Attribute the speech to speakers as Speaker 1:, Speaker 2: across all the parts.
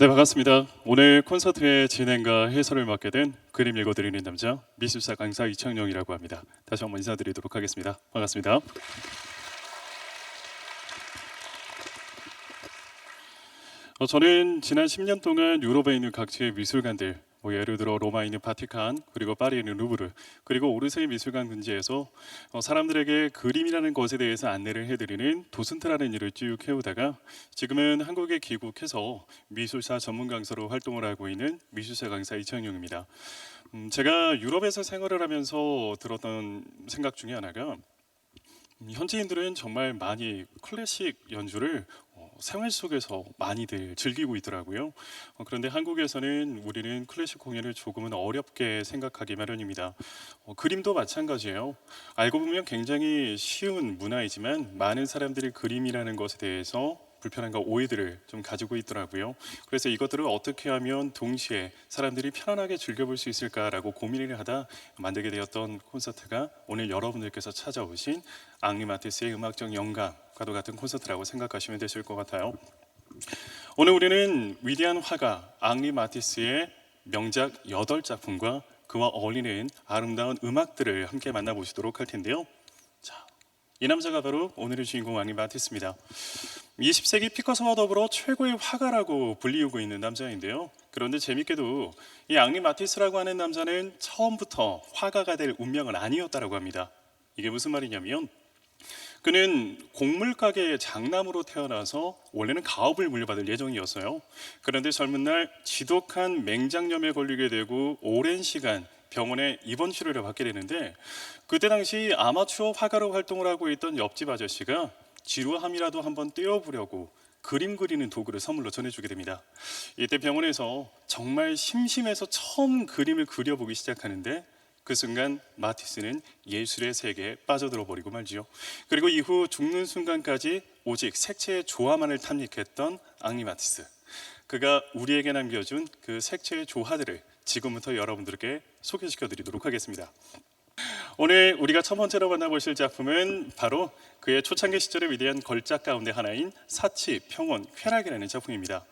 Speaker 1: 네, 반갑습니다. 오늘 콘서트의 진행과 해설을 맡게 된 그림 읽어드리는 남자 미술사 강사 이창용이라고 합니다. 다시 한번 인사드리도록 하겠습니다. 반갑습니다. 저는 지난 10년 동안 유럽에 있는 각지의 미술관들, 예를 들어 로마에 있는 바티칸, 그리고 파리에 있는 루브르, 그리고 오르세이 미술관 근처에서 사람들에게 그림이라는 것에 대해서 안내를 해드리는 도슨트라는 일을 쭉 해오다가 지금은 한국에 귀국해서 미술사 전문 강사로 활동을 하고 있는 미술사 강사 이창용입니다. 제가 유럽에서 생활을 하면서 들었던 생각 중에 하나가 현지인들은 정말 많이 클래식 연주를 생활 속에서 많이들 즐기고 있더라고요. 그런데 한국에서는 우리는 클래식 공연을 조금은 어렵게 생각하기 마련입니다. 그림도 마찬가지예요. 알고 보면 굉장히 쉬운 문화이지만 많은 사람들이 그림이라는 것에 대해서 불편함과 오해들을 좀 가지고 있더라고요. 그래서 이것들을 어떻게 하면 동시에 사람들이 편안하게 즐겨볼 수 있을까라고 고민을 하다 만들게 되었던 콘서트가 오늘 여러분들께서 찾아오신 앙리 마티스의 음악적 영감과도 같은 콘서트라고 생각하시면 되실 것 같아요. 오늘 우리는 위대한 화가 앙리 마티스의 명작 8작품과 그와 어울리는 아름다운 음악들을 함께 만나보시도록 할 텐데요. 이 남자가 바로 오늘의 주인공 앙리 마티스입니다. 20세기 피카소와 더불어 최고의 화가라고 불리우고 있는 남자인데요. 그런데 재밌게도 이 앙리 마티스라고 하는 남자는 처음부터 화가가 될 운명은 아니었다고 합니다. 이게 무슨 말이냐면 그는 곡물가게의 장남으로 태어나서 원래는 가업을 물려받을 예정이었어요. 그런데 젊은 날 지독한 맹장염에 걸리게 되고 오랜 시간 병원에 입원 치료를 받게 되는데 그때 당시 아마추어 화가로 활동을 하고 있던 옆집 아저씨가 지루함이라도 한번 떼어보려고 그림 그리는 도구를 선물로 전해주게 됩니다. 이때 병원에서 정말 심심해서 처음 그림을 그려보기 시작하는데 그 순간 마티스는 예술의 세계에 빠져들어 버리고 말지요. 그리고 이후 죽는 순간까지 오직 색채의 조화만을 탐닉했던 앙리 마티스. 그가 우리에게 남겨준 그 색채의 조화들을 지금부터 여러분들께 소개시켜 드리도록 하겠습니다. 오늘 우리가 첫 번째로 만나보실 작품은 바로 그의 초창기 시절의 위대한 걸작 가운데 하나인 사치, 평온, 쾌락이라는 작품입니다.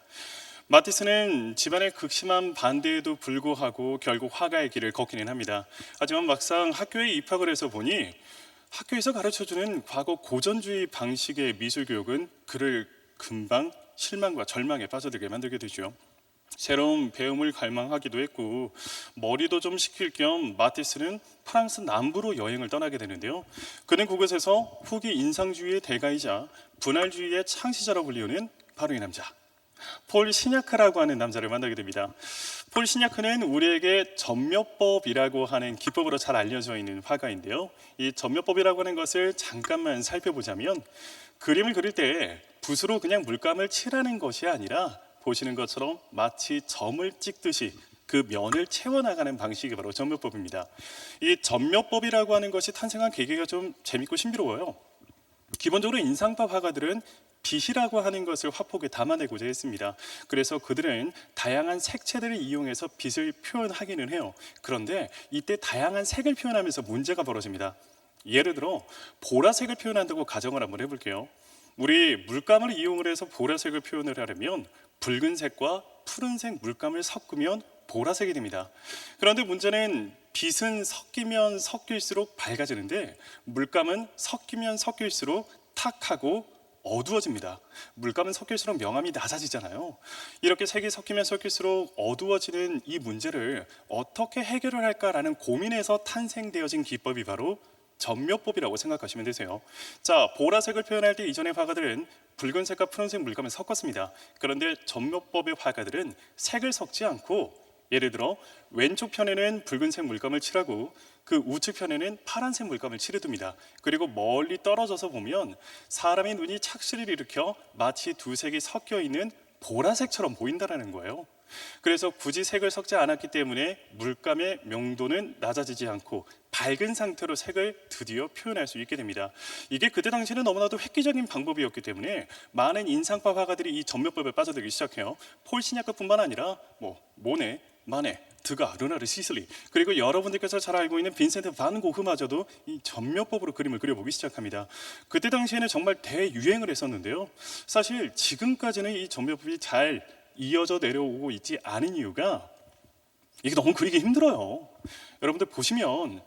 Speaker 1: 마티스는 집안의 극심한 반대에도 불구하고 결국 화가의 길을 걷기는 합니다. 하지만 막상 학교에 입학을 해서 보니 학교에서 가르쳐주는 과거 고전주의 방식의 미술 교육은 그를 금방 실망과 절망에 빠져들게 만들게 되죠. 새로운 배움을 갈망하기도 했고 머리도 좀 식힐 겸 마티스는 프랑스 남부로 여행을 떠나게 되는데요. 그는 그곳에서 후기 인상주의의 대가이자 분할주의의 창시자로 불리우는 바로 이 남자 폴 시냐크라고 하는 남자를 만나게 됩니다. 폴 시냐크는 우리에게 점묘법이라고 하는 기법으로 잘 알려져 있는 화가인데요. 이 점묘법이라고 하는 것을 잠깐만 살펴보자면 그림을 그릴 때 붓으로 그냥 물감을 칠하는 것이 아니라 보시는 것처럼 마치 점을 찍듯이 그 면을 채워나가는 방식이 바로 점묘법입니다. 이 점묘법이라고 하는 것이 탄생한 계기가 좀 재밌고 신비로워요. 기본적으로 인상파 화가들은 빛이라고 하는 것을 화폭에 담아내고자 했습니다. 그래서 그들은 다양한 색채들을 이용해서 빛을 표현하기는 해요. 그런데 이때 다양한 색을 표현하면서 문제가 벌어집니다. 예를 들어 보라색을 표현한다고 가정을 한번 해볼게요. 우리 물감을 이용을 해서 보라색을 표현을 하려면 붉은색과 푸른색 물감을 섞으면 보라색이 됩니다. 그런데 문제는 빛은 섞이면 섞일수록 밝아지는데 물감은 섞이면 섞일수록 탁하고 어두워집니다. 물감은 섞일수록 명암이 낮아지잖아요. 이렇게 색이 섞이면 섞일수록 어두워지는 이 문제를 어떻게 해결을 할까라는 고민에서 탄생되어진 기법이 바로 점묘법이라고 생각하시면 되세요. 자, 보라색을 표현할 때 이전의 화가들은 붉은색과 푸른색 물감을 섞었습니다. 그런데 점묘법의 화가들은 색을 섞지 않고 예를 들어 왼쪽 편에는 붉은색 물감을 칠하고 그 우측 편에는 파란색 물감을 칠해둡니다. 그리고 멀리 떨어져서 보면 사람의 눈이 착시를 일으켜 마치 두 색이 섞여 있는 보라색처럼 보인다는 거예요. 그래서 굳이 색을 섞지 않았기 때문에 물감의 명도는 낮아지지 않고 밝은 상태로 색을 드디어 표현할 수 있게 됩니다. 이게 그때 당시에는 너무나도 획기적인 방법이었기 때문에 많은 인상파 화가들이 이 점묘법에 빠져들기 시작해요. 폴 시냐크뿐만 아니라 모네, 마네, 드가, 르나르, 시슬리, 그리고 여러분들께서 잘 알고 있는 빈센트 반 고흐마저도 이 점묘법으로 그림을 그려보기 시작합니다. 그때 당시에는 정말 대유행을 했었는데요. 사실 지금까지는 이 점묘법이 잘 이어져 내려오고 있지 않은 이유가 이게 너무 그리기 힘들어요. 여러분들 보시면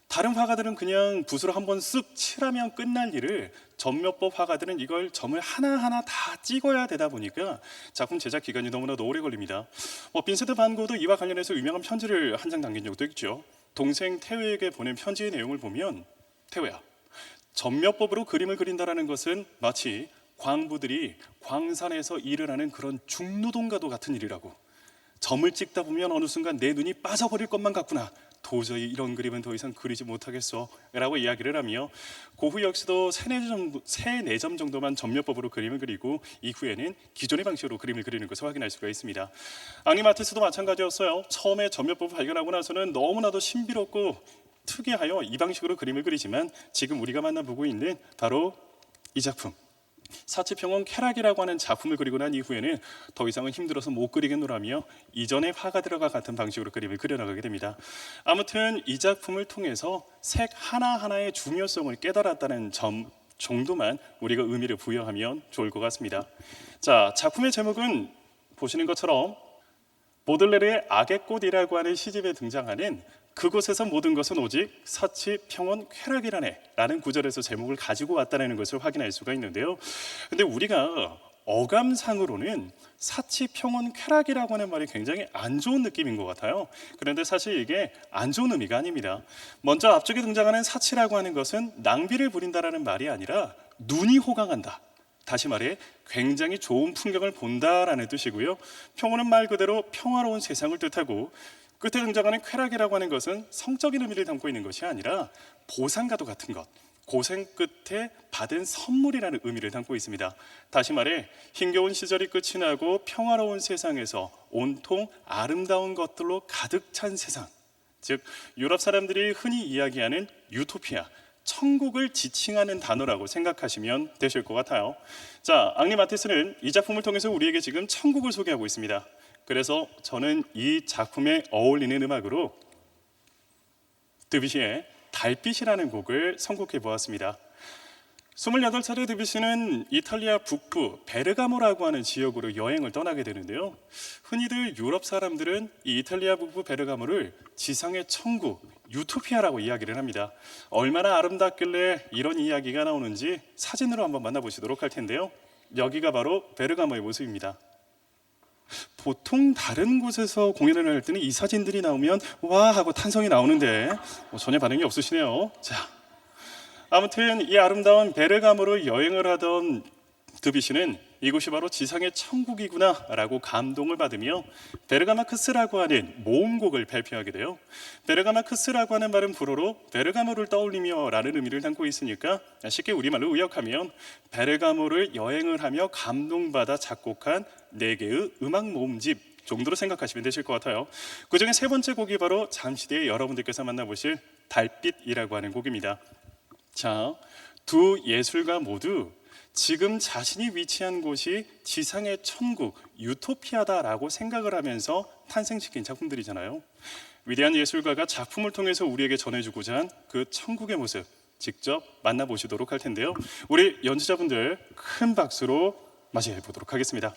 Speaker 1: 다른 화가들은 그냥 붓으로 한번 쓱 칠하면 끝날 일을 점묘법 화가들은 이걸 점을 하나하나 다 찍어야 되다 보니까 작품 제작 기간이 너무나도 오래 걸립니다. 빈센트 반 고도 이와 관련해서 유명한 편지를 한 장 남긴 적도 있죠. 동생 태우에게 보낸 편지의 내용을 보면, 태우야, 점묘법으로 그림을 그린다라는 것은 마치 광부들이 광산에서 일을 하는 그런 중노동과도 같은 일이라고. 점을 찍다 보면 어느 순간 내 눈이 빠져버릴 것만 같구나. 도저히 이런 그림은 더 이상 그리지 못하겠어 라고 이야기를 하며, 고후 역시도 3-4점 정도만 점묘법으로 그림을 그리고 이후에는 기존의 방식으로 그림을 그리는 것을 확인할 수가 있습니다. 앙리 마티스도 마찬가지였어요. 처음에 점묘법을 발견하고 나서는 너무나도 신비롭고 특이하여 이 방식으로 그림을 그리지만 지금 우리가 만나보고 있는 바로 이 작품, 사치평원 쾌락이라고 하는 작품을 그리고 난 이후에는 더 이상은 힘들어서 못 그리겠노라며 이전의 화가들과 같은 방식으로 그림을 그려나가게 됩니다. 아무튼 이 작품을 통해서 색 하나하나의 중요성을 깨달았다는 점 정도만 우리가 의미를 부여하면 좋을 것 같습니다. 자, 작품의 제목은 보시는 것처럼 보들레르의 악의 꽃이라고 하는 시집에 등장하는 그곳에서 모든 것은 오직 사치, 평온, 쾌락이라네 라는 구절에서 제목을 가지고 왔다는 것을 확인할 수가 있는데요. 근데 우리가 어감상으로는 사치, 평온, 쾌락이라고 하는 말이 굉장히 안 좋은 느낌인 것 같아요. 그런데 사실 이게 안 좋은 의미가 아닙니다. 먼저 앞쪽에 등장하는 사치라고 하는 것은 낭비를 부린다라는 말이 아니라 눈이 호강한다, 다시 말해 굉장히 좋은 풍경을 본다라는 뜻이고요. 평온은 말 그대로 평화로운 세상을 뜻하고, 끝에 등장하는 쾌락이라고 하는 것은 성적인 의미를 담고 있는 것이 아니라 보상과도 같은 것, 고생 끝에 받은 선물이라는 의미를 담고 있습니다. 다시 말해 힘겨운 시절이 끝이 나고 평화로운 세상에서 온통 아름다운 것들로 가득 찬 세상, 즉 유럽 사람들이 흔히 이야기하는 유토피아, 천국을 지칭하는 단어라고 생각하시면 되실 것 같아요. 자, 앙리 마티스는 이 작품을 통해서 우리에게 지금 천국을 소개하고 있습니다. 그래서 저는 이 작품에 어울리는 음악으로 드뷔시의 달빛이라는 곡을 선곡해 보았습니다. 28살의 드뷔시는 이탈리아 북부 베르가모라고 하는 지역으로 여행을 떠나게 되는데요. 흔히들 유럽 사람들은 이 이탈리아 북부 베르가모를 지상의 천국, 유토피아라고 이야기를 합니다. 얼마나 아름답길래 이런 이야기가 나오는지 사진으로 한번 만나보시도록 할 텐데요. 여기가 바로 베르가모의 모습입니다. 보통 다른 곳에서 공연을 할 때는 이 사진들이 나오면 와 하고 탄성이 나오는데 전혀 반응이 없으시네요. 자, 아무튼 이 아름다운 베르가모로 여행을 하던 드뷔시는 이곳이 바로 지상의 천국이구나 라고 감동을 받으며 베르가마크스라고 하는 모음곡을 발표하게 돼요. 베르가마크스라고 하는 말은 불어로 베르가모를 떠올리며 라는 의미를 담고 있으니까 쉽게 우리말로 의역하면 베르가모를 여행을 하며 감동받아 작곡한 4개의 음악 모음집 정도로 생각하시면 되실 것 같아요. 그 중에 세 번째 곡이 바로 잠시 뒤에 여러분들께서 만나보실 달빛이라고 하는 곡입니다. 자, 두 예술가 모두 지금 자신이 위치한 곳이 지상의 천국, 유토피아다라고 생각을 하면서 탄생시킨 작품들이잖아요. 위대한 예술가가 작품을 통해서 우리에게 전해주고자 한 그 천국의 모습 직접 만나보시도록 할 텐데요. 우리 연주자분들 큰 박수로 맞이해 보도록 하겠습니다.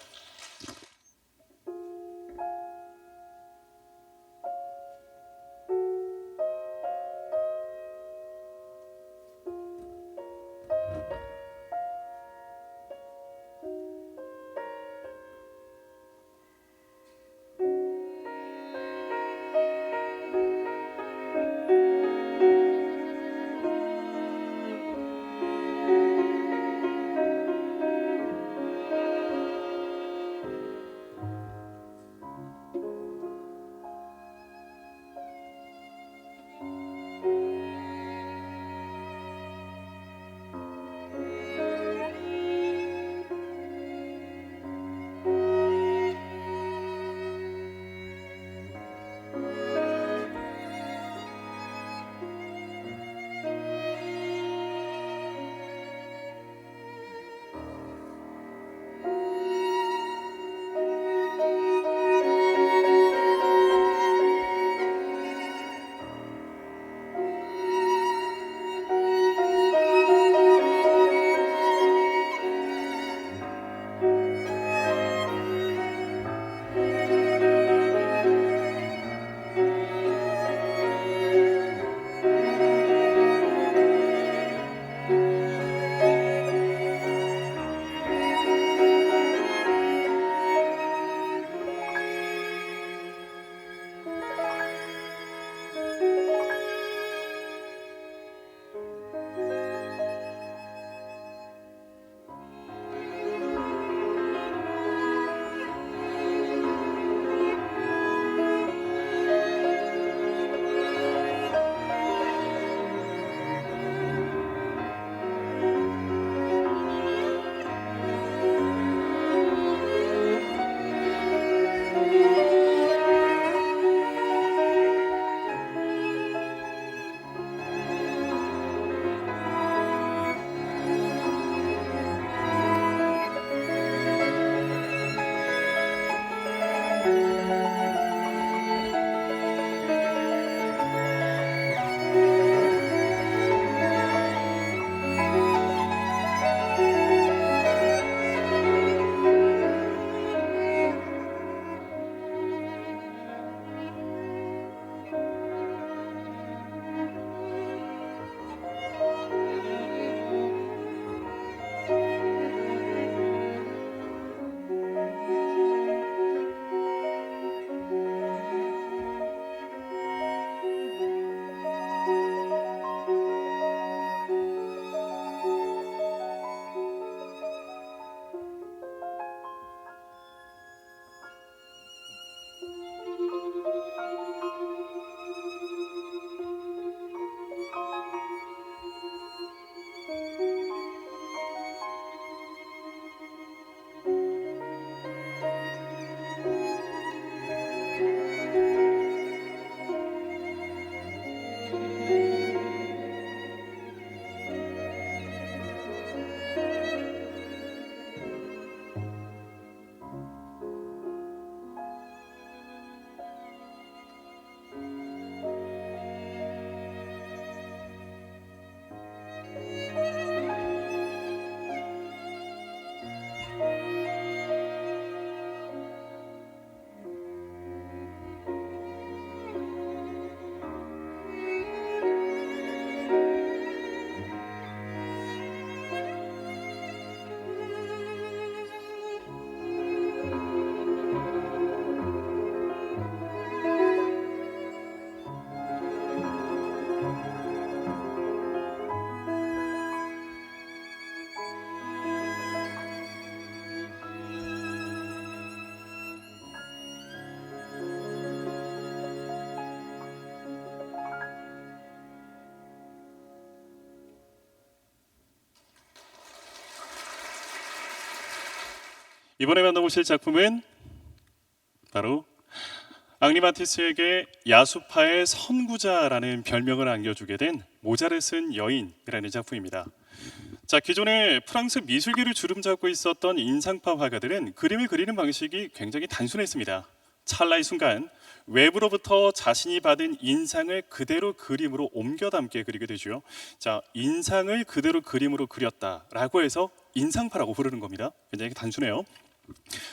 Speaker 1: 이번에 만나보실 작품은 바로 앙리 마티스에게 야수파의 선구자라는 별명을 안겨주게 된 모차르트는 여인이라는 작품입니다. 자, 기존에 프랑스 미술계를 주름잡고 있었던 인상파 화가들은 그림을 그리는 방식이 굉장히 단순했습니다. 찰나의 순간 외부로부터 자신이 받은 인상을 그대로 그림으로 옮겨 담게 그리게 되죠. 자, 인상을 그대로 그림으로 그렸다라고 해서 인상파라고 부르는 겁니다. 굉장히 단순해요.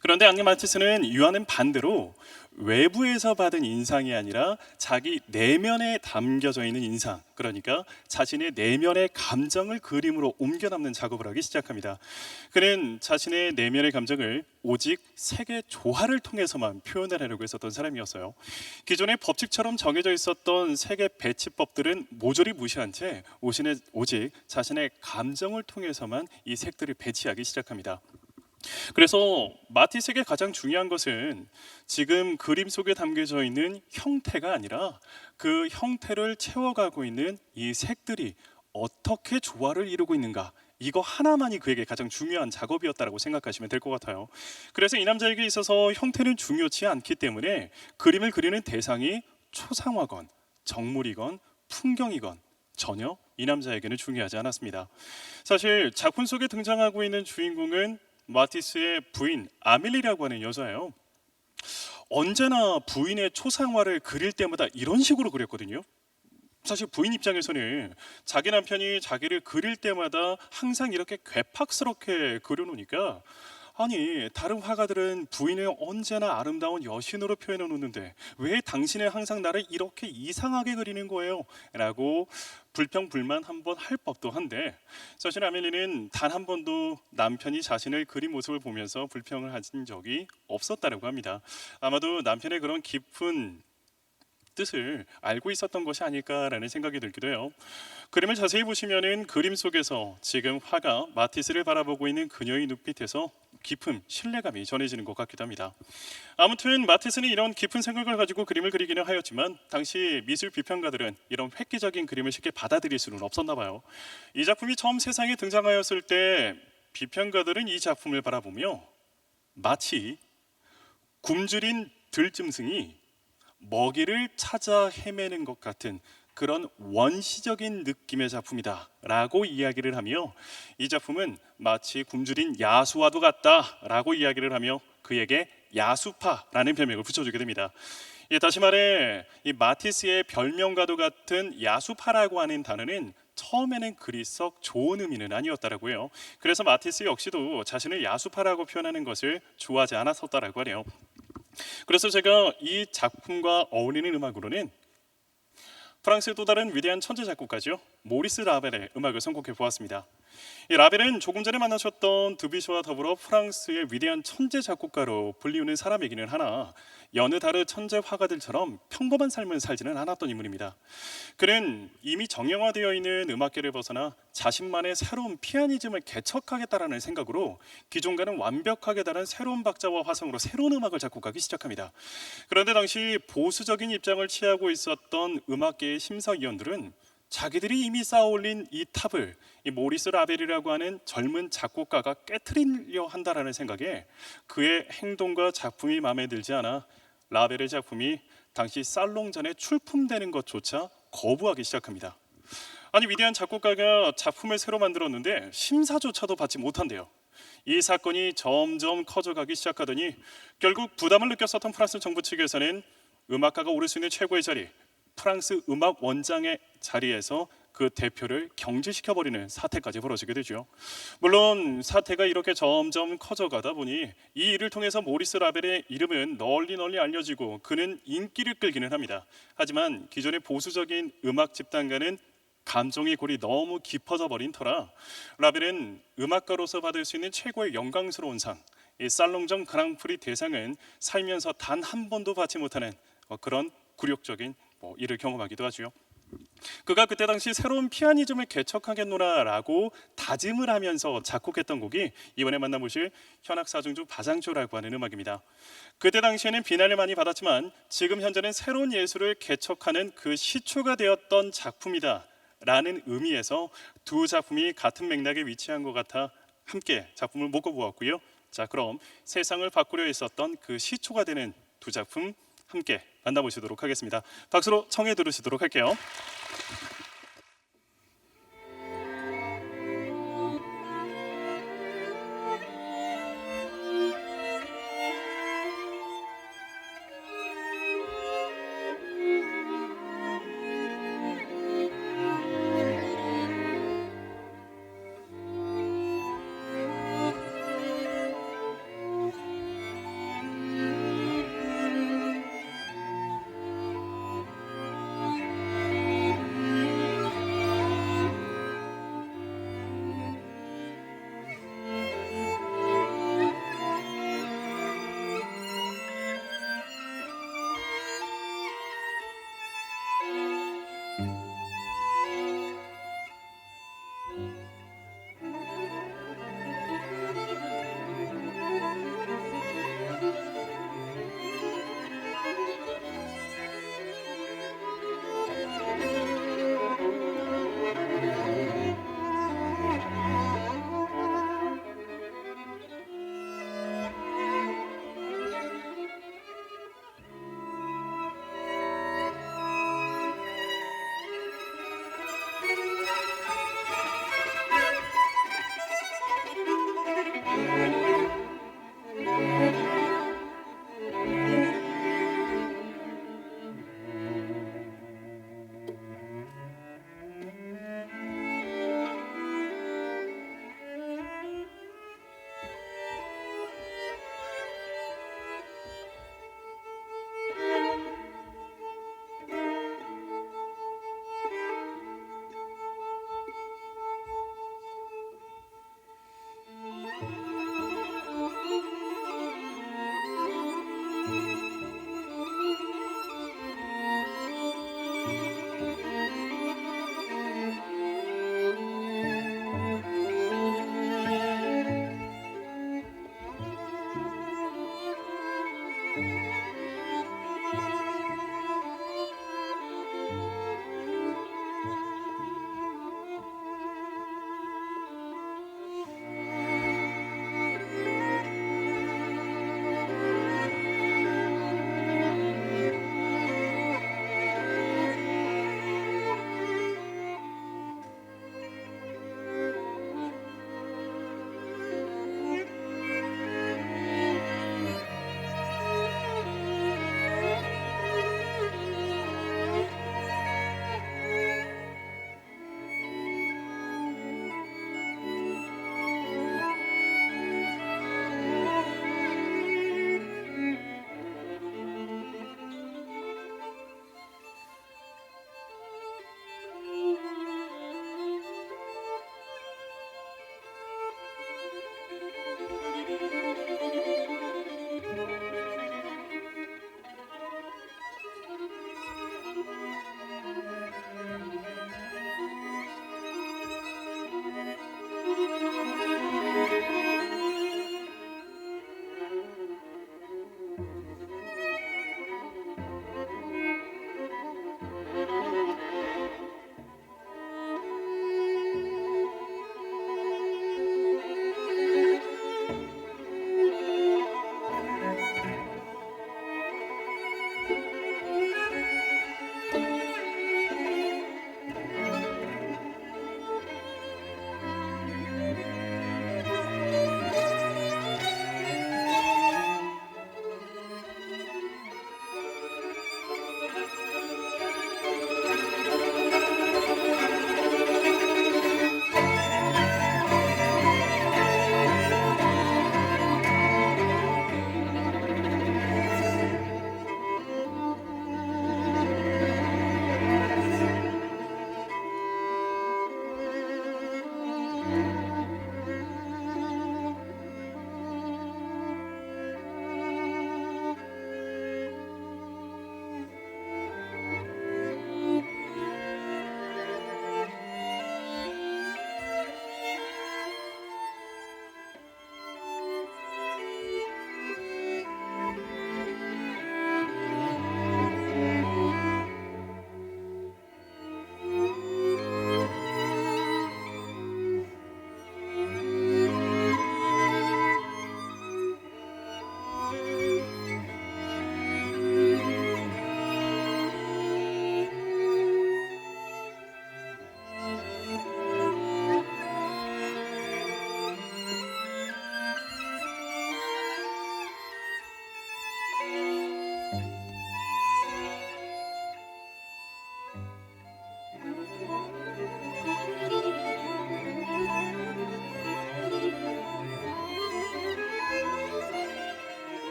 Speaker 1: 그런데 앙리 마티스는 이와는 반대로 외부에서 받은 인상이 아니라 자기 내면에 담겨져 있는 인상, 그러니까 자신의 내면의 감정을 그림으로 옮겨 담는 작업을 하기 시작합니다. 그는 자신의 내면의 감정을 오직 색의 조화를 통해서만 표현하려고 했었던 사람이었어요. 기존의 법칙처럼 정해져 있었던 색의 배치법들은 모조리 무시한 채 오직 자신의 감정을 통해서만 이 색들을 배치하기 시작합니다. 그래서 마티스에게 가장 중요한 것은 지금 그림 속에 담겨져 있는 형태가 아니라 그 형태를 채워가고 있는 이 색들이 어떻게 조화를 이루고 있는가, 이거 하나만이 그에게 가장 중요한 작업이었다고 생각하시면 될 것 같아요. 그래서 이 남자에게 있어서 형태는 중요치 않기 때문에 그림을 그리는 대상이 초상화건 정물이건 풍경이건 전혀 이 남자에게는 중요하지 않았습니다. 사실 작품 속에 등장하고 있는 주인공은 마티스의 부인 아밀리라고 하는 여자예요. 언제나 부인의 초상화를 그릴 때마다 이런 식으로 그렸거든요. 사실 부인 입장에서는 자기 남편이 자기를 그릴 때마다 항상 이렇게 괴팍스럽게 그려놓으니까, 아니 다른 화가들은 부인을 언제나 아름다운 여신으로 표현해 놓는데 왜 당신은 항상 나를 이렇게 이상하게 그리는 거예요? 라고 불평불만 한번 할 법도 한데, 사실 아멜리는 단 한 번도 남편이 자신을 그린 모습을 보면서 불평을 하신 적이 없었다고 합니다. 아마도 남편의 그런 깊은 뜻을 알고 있었던 것이 아닐까라는 생각이 들기도 해요. 그림을 자세히 보시면은 그림 속에서 지금 화가 마티스를 바라보고 있는 그녀의 눈빛에서 깊은 신뢰감이 전해지는 것 같기도 합니다. 아무튼 마티스는 이런 깊은 생각을 가지고 그림을 그리기는 하였지만 당시 미술 비평가들은 이런 획기적인 그림을 쉽게 받아들일 수는 없었나 봐요. 이 작품이 처음 세상에 등장하였을 때 비평가들은 이 작품을 바라보며 마치 굶주린 들짐승이 먹이를 찾아 헤매는 것 같은 그런 원시적인 느낌의 작품이다 라고 이야기를 하며, 이 작품은 마치 굶주린 야수와도 같다 라고 이야기를 하며 그에게 야수파라는 별명을 붙여주게 됩니다. 다시 말해 이 마티스의 별명과도 같은 야수파라고 하는 단어는 처음에는 그리 썩 좋은 의미는 아니었다라고 해요. 그래서 마티스 역시도 자신을 야수파라고 표현하는 것을 좋아하지 않았었다라고 하네요. 그래서 제가 이 작품과 어울리는 음악으로는 프랑스의 또 다른 위대한 천재 작곡가죠, 모리스 라벨의 음악을 선곡해 보았습니다. 이 라벨은 조금 전에 만나셨던 드뷔시와 더불어 프랑스의 위대한 천재 작곡가로 불리우는 사람이기는 하나 여느 다른 천재 화가들처럼 평범한 삶을 살지는 않았던 인물입니다. 그는 이미 정형화되어 있는 음악계를 벗어나 자신만의 새로운 피아니즘을 개척하겠다라는 생각으로 기존과는 완벽하게 다른 새로운 박자와 화성으로 새로운 음악을 작곡하기 시작합니다. 그런데 당시 보수적인 입장을 취하고 있었던 음악계의 심사위원들은 자기들이 이미 쌓아올린 이 탑을 이 모리스 라벨이라고 하는 젊은 작곡가가 깨트리려 한다라는 생각에 그의 행동과 작품이 마음에 들지 않아 라벨의 작품이 당시 살롱전에 출품되는 것조차 거부하기 시작합니다. 아니 위대한 작곡가가 작품을 새로 만들었는데 심사조차도 받지 못한대요. 이 사건이 점점 커져가기 시작하더니 결국 부담을 느꼈었던 프랑스 정부 측에서는 음악가가 오를 수 있는 최고의 자리, 프랑스 음악 원장의 자리에서 그 대표를 경질시켜버리는 사태까지 벌어지게 되죠. 물론 사태가 이렇게 점점 커져가다 보니 이 일을 통해서 모리스 라벨의 이름은 널리 알려지고 그는 인기를 끌기는 합니다. 하지만 기존의 보수적인 음악 집단과는 감정의 골이 너무 깊어져 버린 터라 라벨은 음악가로서 받을 수 있는 최고의 영광스러운 상, 이 살롱정 그랑프리 대상은 살면서 단 한 번도 받지 못하는 그런 굴욕적인 일을 경험하기도 하죠. 그가 그때 당시 새로운 피아니즘을 개척하겠노라라고 다짐을 하면서 작곡했던 곡이 이번에 만나보실 현악사중주 바장조라고 하는 음악입니다. 그때 당시에는 비난을 많이 받았지만 지금 현재는 새로운 예술을 개척하는 그 시초가 되었던 작품이다 라는 의미에서 두 작품이 같은 맥락에 위치한 것 같아 함께 작품을 묶어보았고요. 자, 그럼 세상을 바꾸려 했었던 그 시초가 되는 두 작품 함께 만나보시도록 하겠습니다. 박수로 청해 들으시도록 할게요.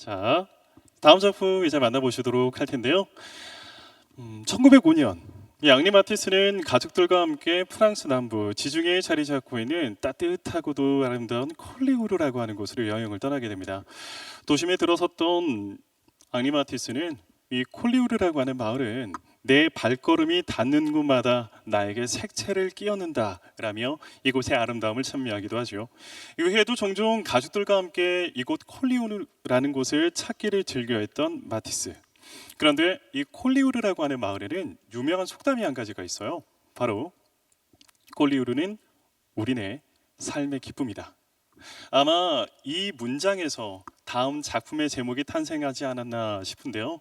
Speaker 1: 자, 다음 작품 이제 만나보시도록 할 텐데요. 1905년 이 앙리 마티스는 가족들과 함께 프랑스 남부 지중해에 자리 잡고 있는 따뜻하고도 아름다운 콜리우르라고 하는 곳으로 여행을 떠나게 됩니다. 도심에 들어섰던 앙리 마티스는 이 콜리우르라고 하는 마을은 내 발걸음이 닿는 곳마다 나에게 색채를 끼얹는다라며 이곳의 아름다움을 찬미하기도 하죠. 이후에도 종종 가족들과 함께 이곳 콜리우르라는 곳을 찾기를 즐겨했던 마티스. 그런데 이 콜리우르라고 하는 마을에는 유명한 속담이 한 가지가 있어요. 바로 콜리우르는 우리네 삶의 기쁨이다. 아마 이 문장에서 다음 작품의 제목이 탄생하지 않았나 싶은데요.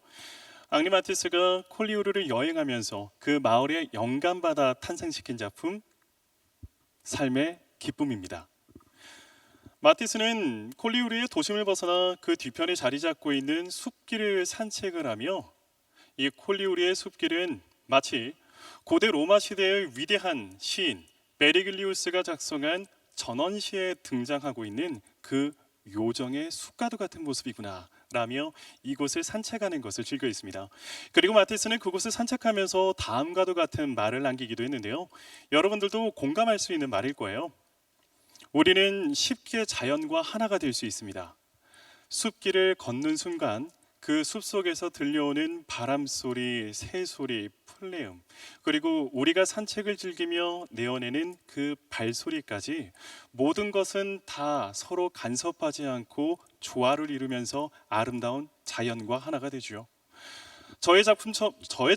Speaker 1: 앙리 마티스가 콜리우르를 여행하면서 그 마을에 영감받아 탄생시킨 작품 삶의 기쁨입니다. 마티스는 콜리우르의 도심을 벗어나 그 뒤편에 자리 잡고 있는 숲길을 산책을 하며 이 콜리우르의 숲길은 마치 고대 로마 시대의 위대한 시인 베르길리우스가 작성한 전원시에 등장하고 있는 그 요정의 숲가도 같은 모습이구나 라며 이곳을 산책하는 것을 즐겨 있습니다. 그리고 마티스는 그곳을 산책하면서 다음과도 같은 말을 남기기도 했는데요. 여러분들도 공감할 수 있는 말일 거예요. 우리는 쉽게 자연과 하나가 될 수 있습니다. 숲길을 걷는 순간 그 숲속에서 들려오는 바람소리, 새소리, 풀네음, 그리고 우리가 산책을 즐기며 내어내는 그 발소리까지 모든 것은 다 서로 간섭하지 않고 조화를 이루면서 아름다운 자연과 하나가 되죠. 저의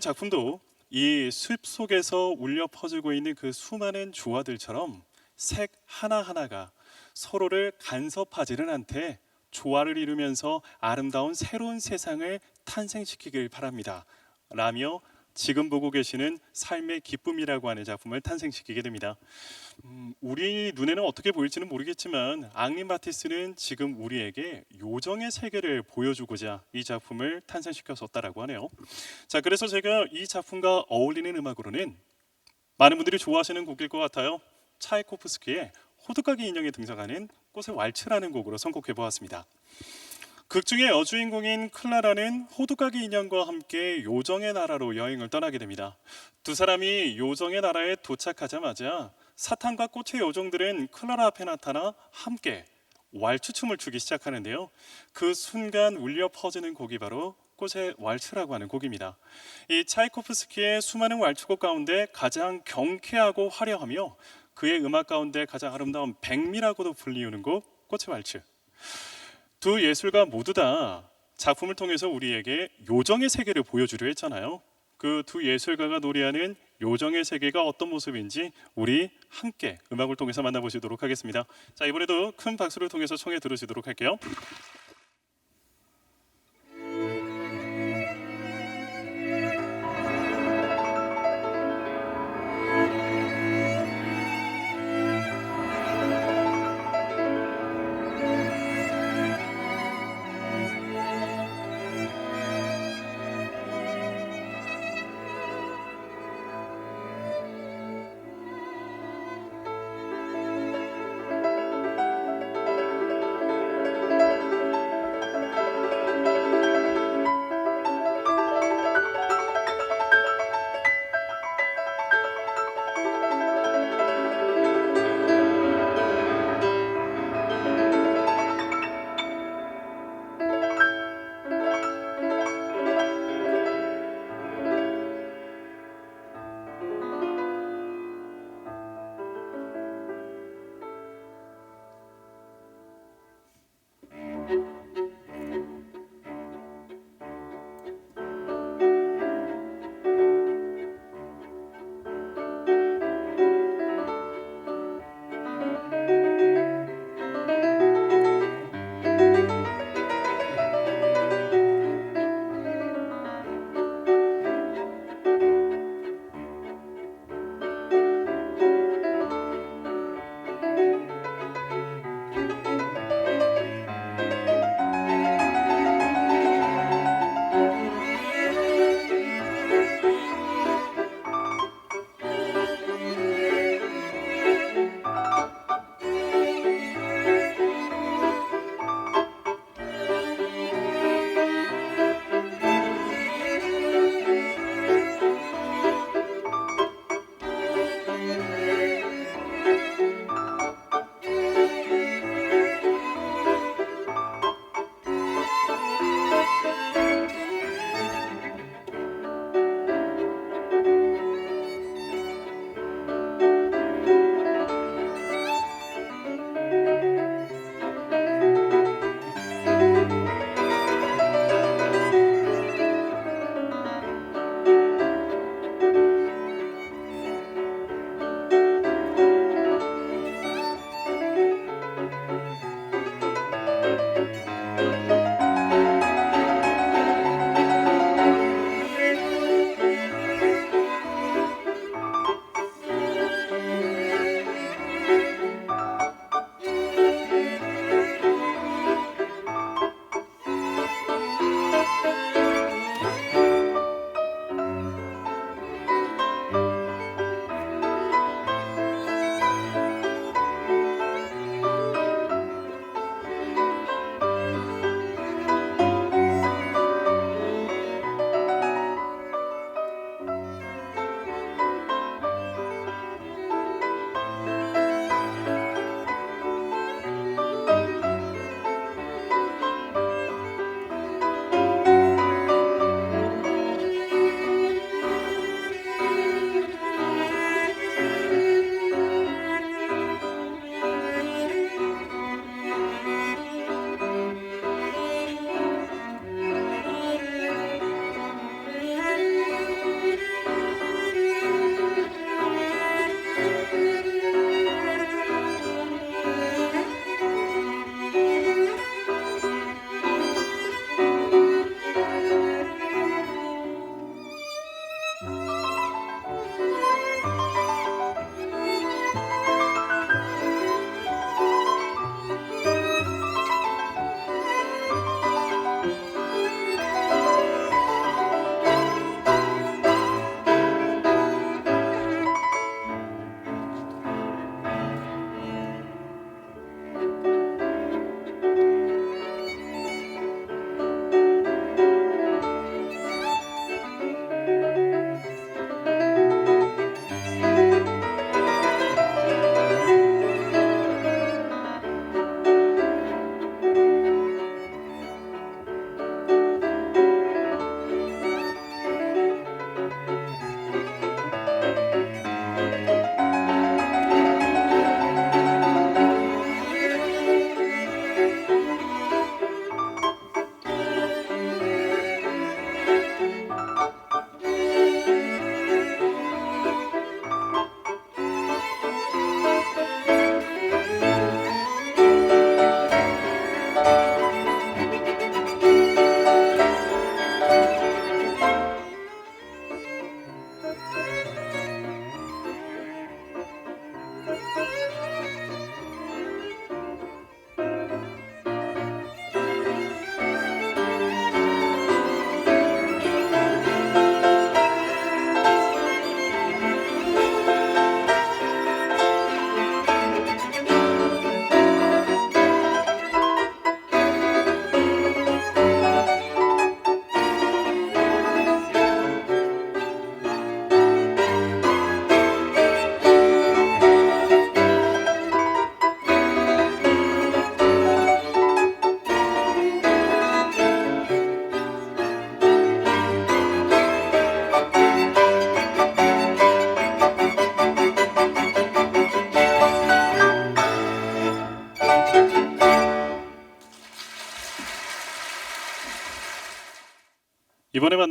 Speaker 1: 작품도 이 숲 속에서 울려 퍼지고 있는 그 수많은 조화들처럼 색 하나하나가 서로를 간섭하지는 않되 조화를 이루면서 아름다운 새로운 세상을 탄생시키길 바랍니다 라며 지금 보고 계시는 삶의 기쁨이라고 하는 작품을 탄생시키게 됩니다. 우리 눈에는 어떻게 보일지는 모르겠지만 앙리 마티스는 지금 우리에게 요정의 세계를 보여주고자 이 작품을 탄생시켰었다라고 하네요. 자, 그래서 제가 이 작품과 어울리는 음악으로는 많은 분들이 좋아하시는 곡일 것 같아요. 차이코프스키의 호두까기 인형에 등장하는 꽃의 왈츠라는 곡으로 선곡해 보았습니다. 극 중의 여주인공인 클라라는 호두까기 인형과 함께 요정의 나라로 여행을 떠나게 됩니다. 두 사람이 요정의 나라에 도착하자마자 사탄과 꽃의 요정들은 클라라 앞에 나타나 함께 왈츠춤을 추기 시작하는데요. 그 순간 울려 퍼지는 곡이 바로 꽃의 왈츠라고 하는 곡입니다. 이 차이코프스키의 수많은 왈츠곡 가운데 가장 경쾌하고 화려하며 그의 음악 가운데 가장 아름다운 백미라고도 불리우는 곡 꽃의 왈츠. 두 예술가 모두 다 작품을 통해서 우리에게 요정의 세계를 보여주려 했잖아요. 그 두 예술가가 노래하는 요정의 세계가 어떤 모습인지 우리 함께 음악을 통해서 만나보시도록 하겠습니다. 자, 이번에도 큰 박수를 통해서 청해 들으시도록 할게요.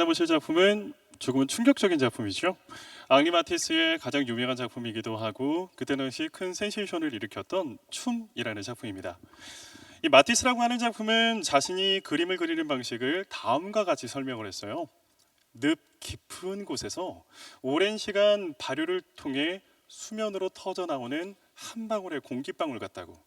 Speaker 1: 만나보실 작품은 조금은 충격적인 작품이죠. 앙리 마티스의 가장 유명한 작품이기도 하고 그때 당시 큰 센세이션을 일으켰던 춤이라는 작품입니다. 이 마티스라고 하는 작품은 자신이 그림을 그리는 방식을 다음과 같이 설명을 했어요. 늪 깊은 곳에서 오랜 시간 발효를 통해 수면으로 터져 나오는 한 방울의 공기방울 같다고.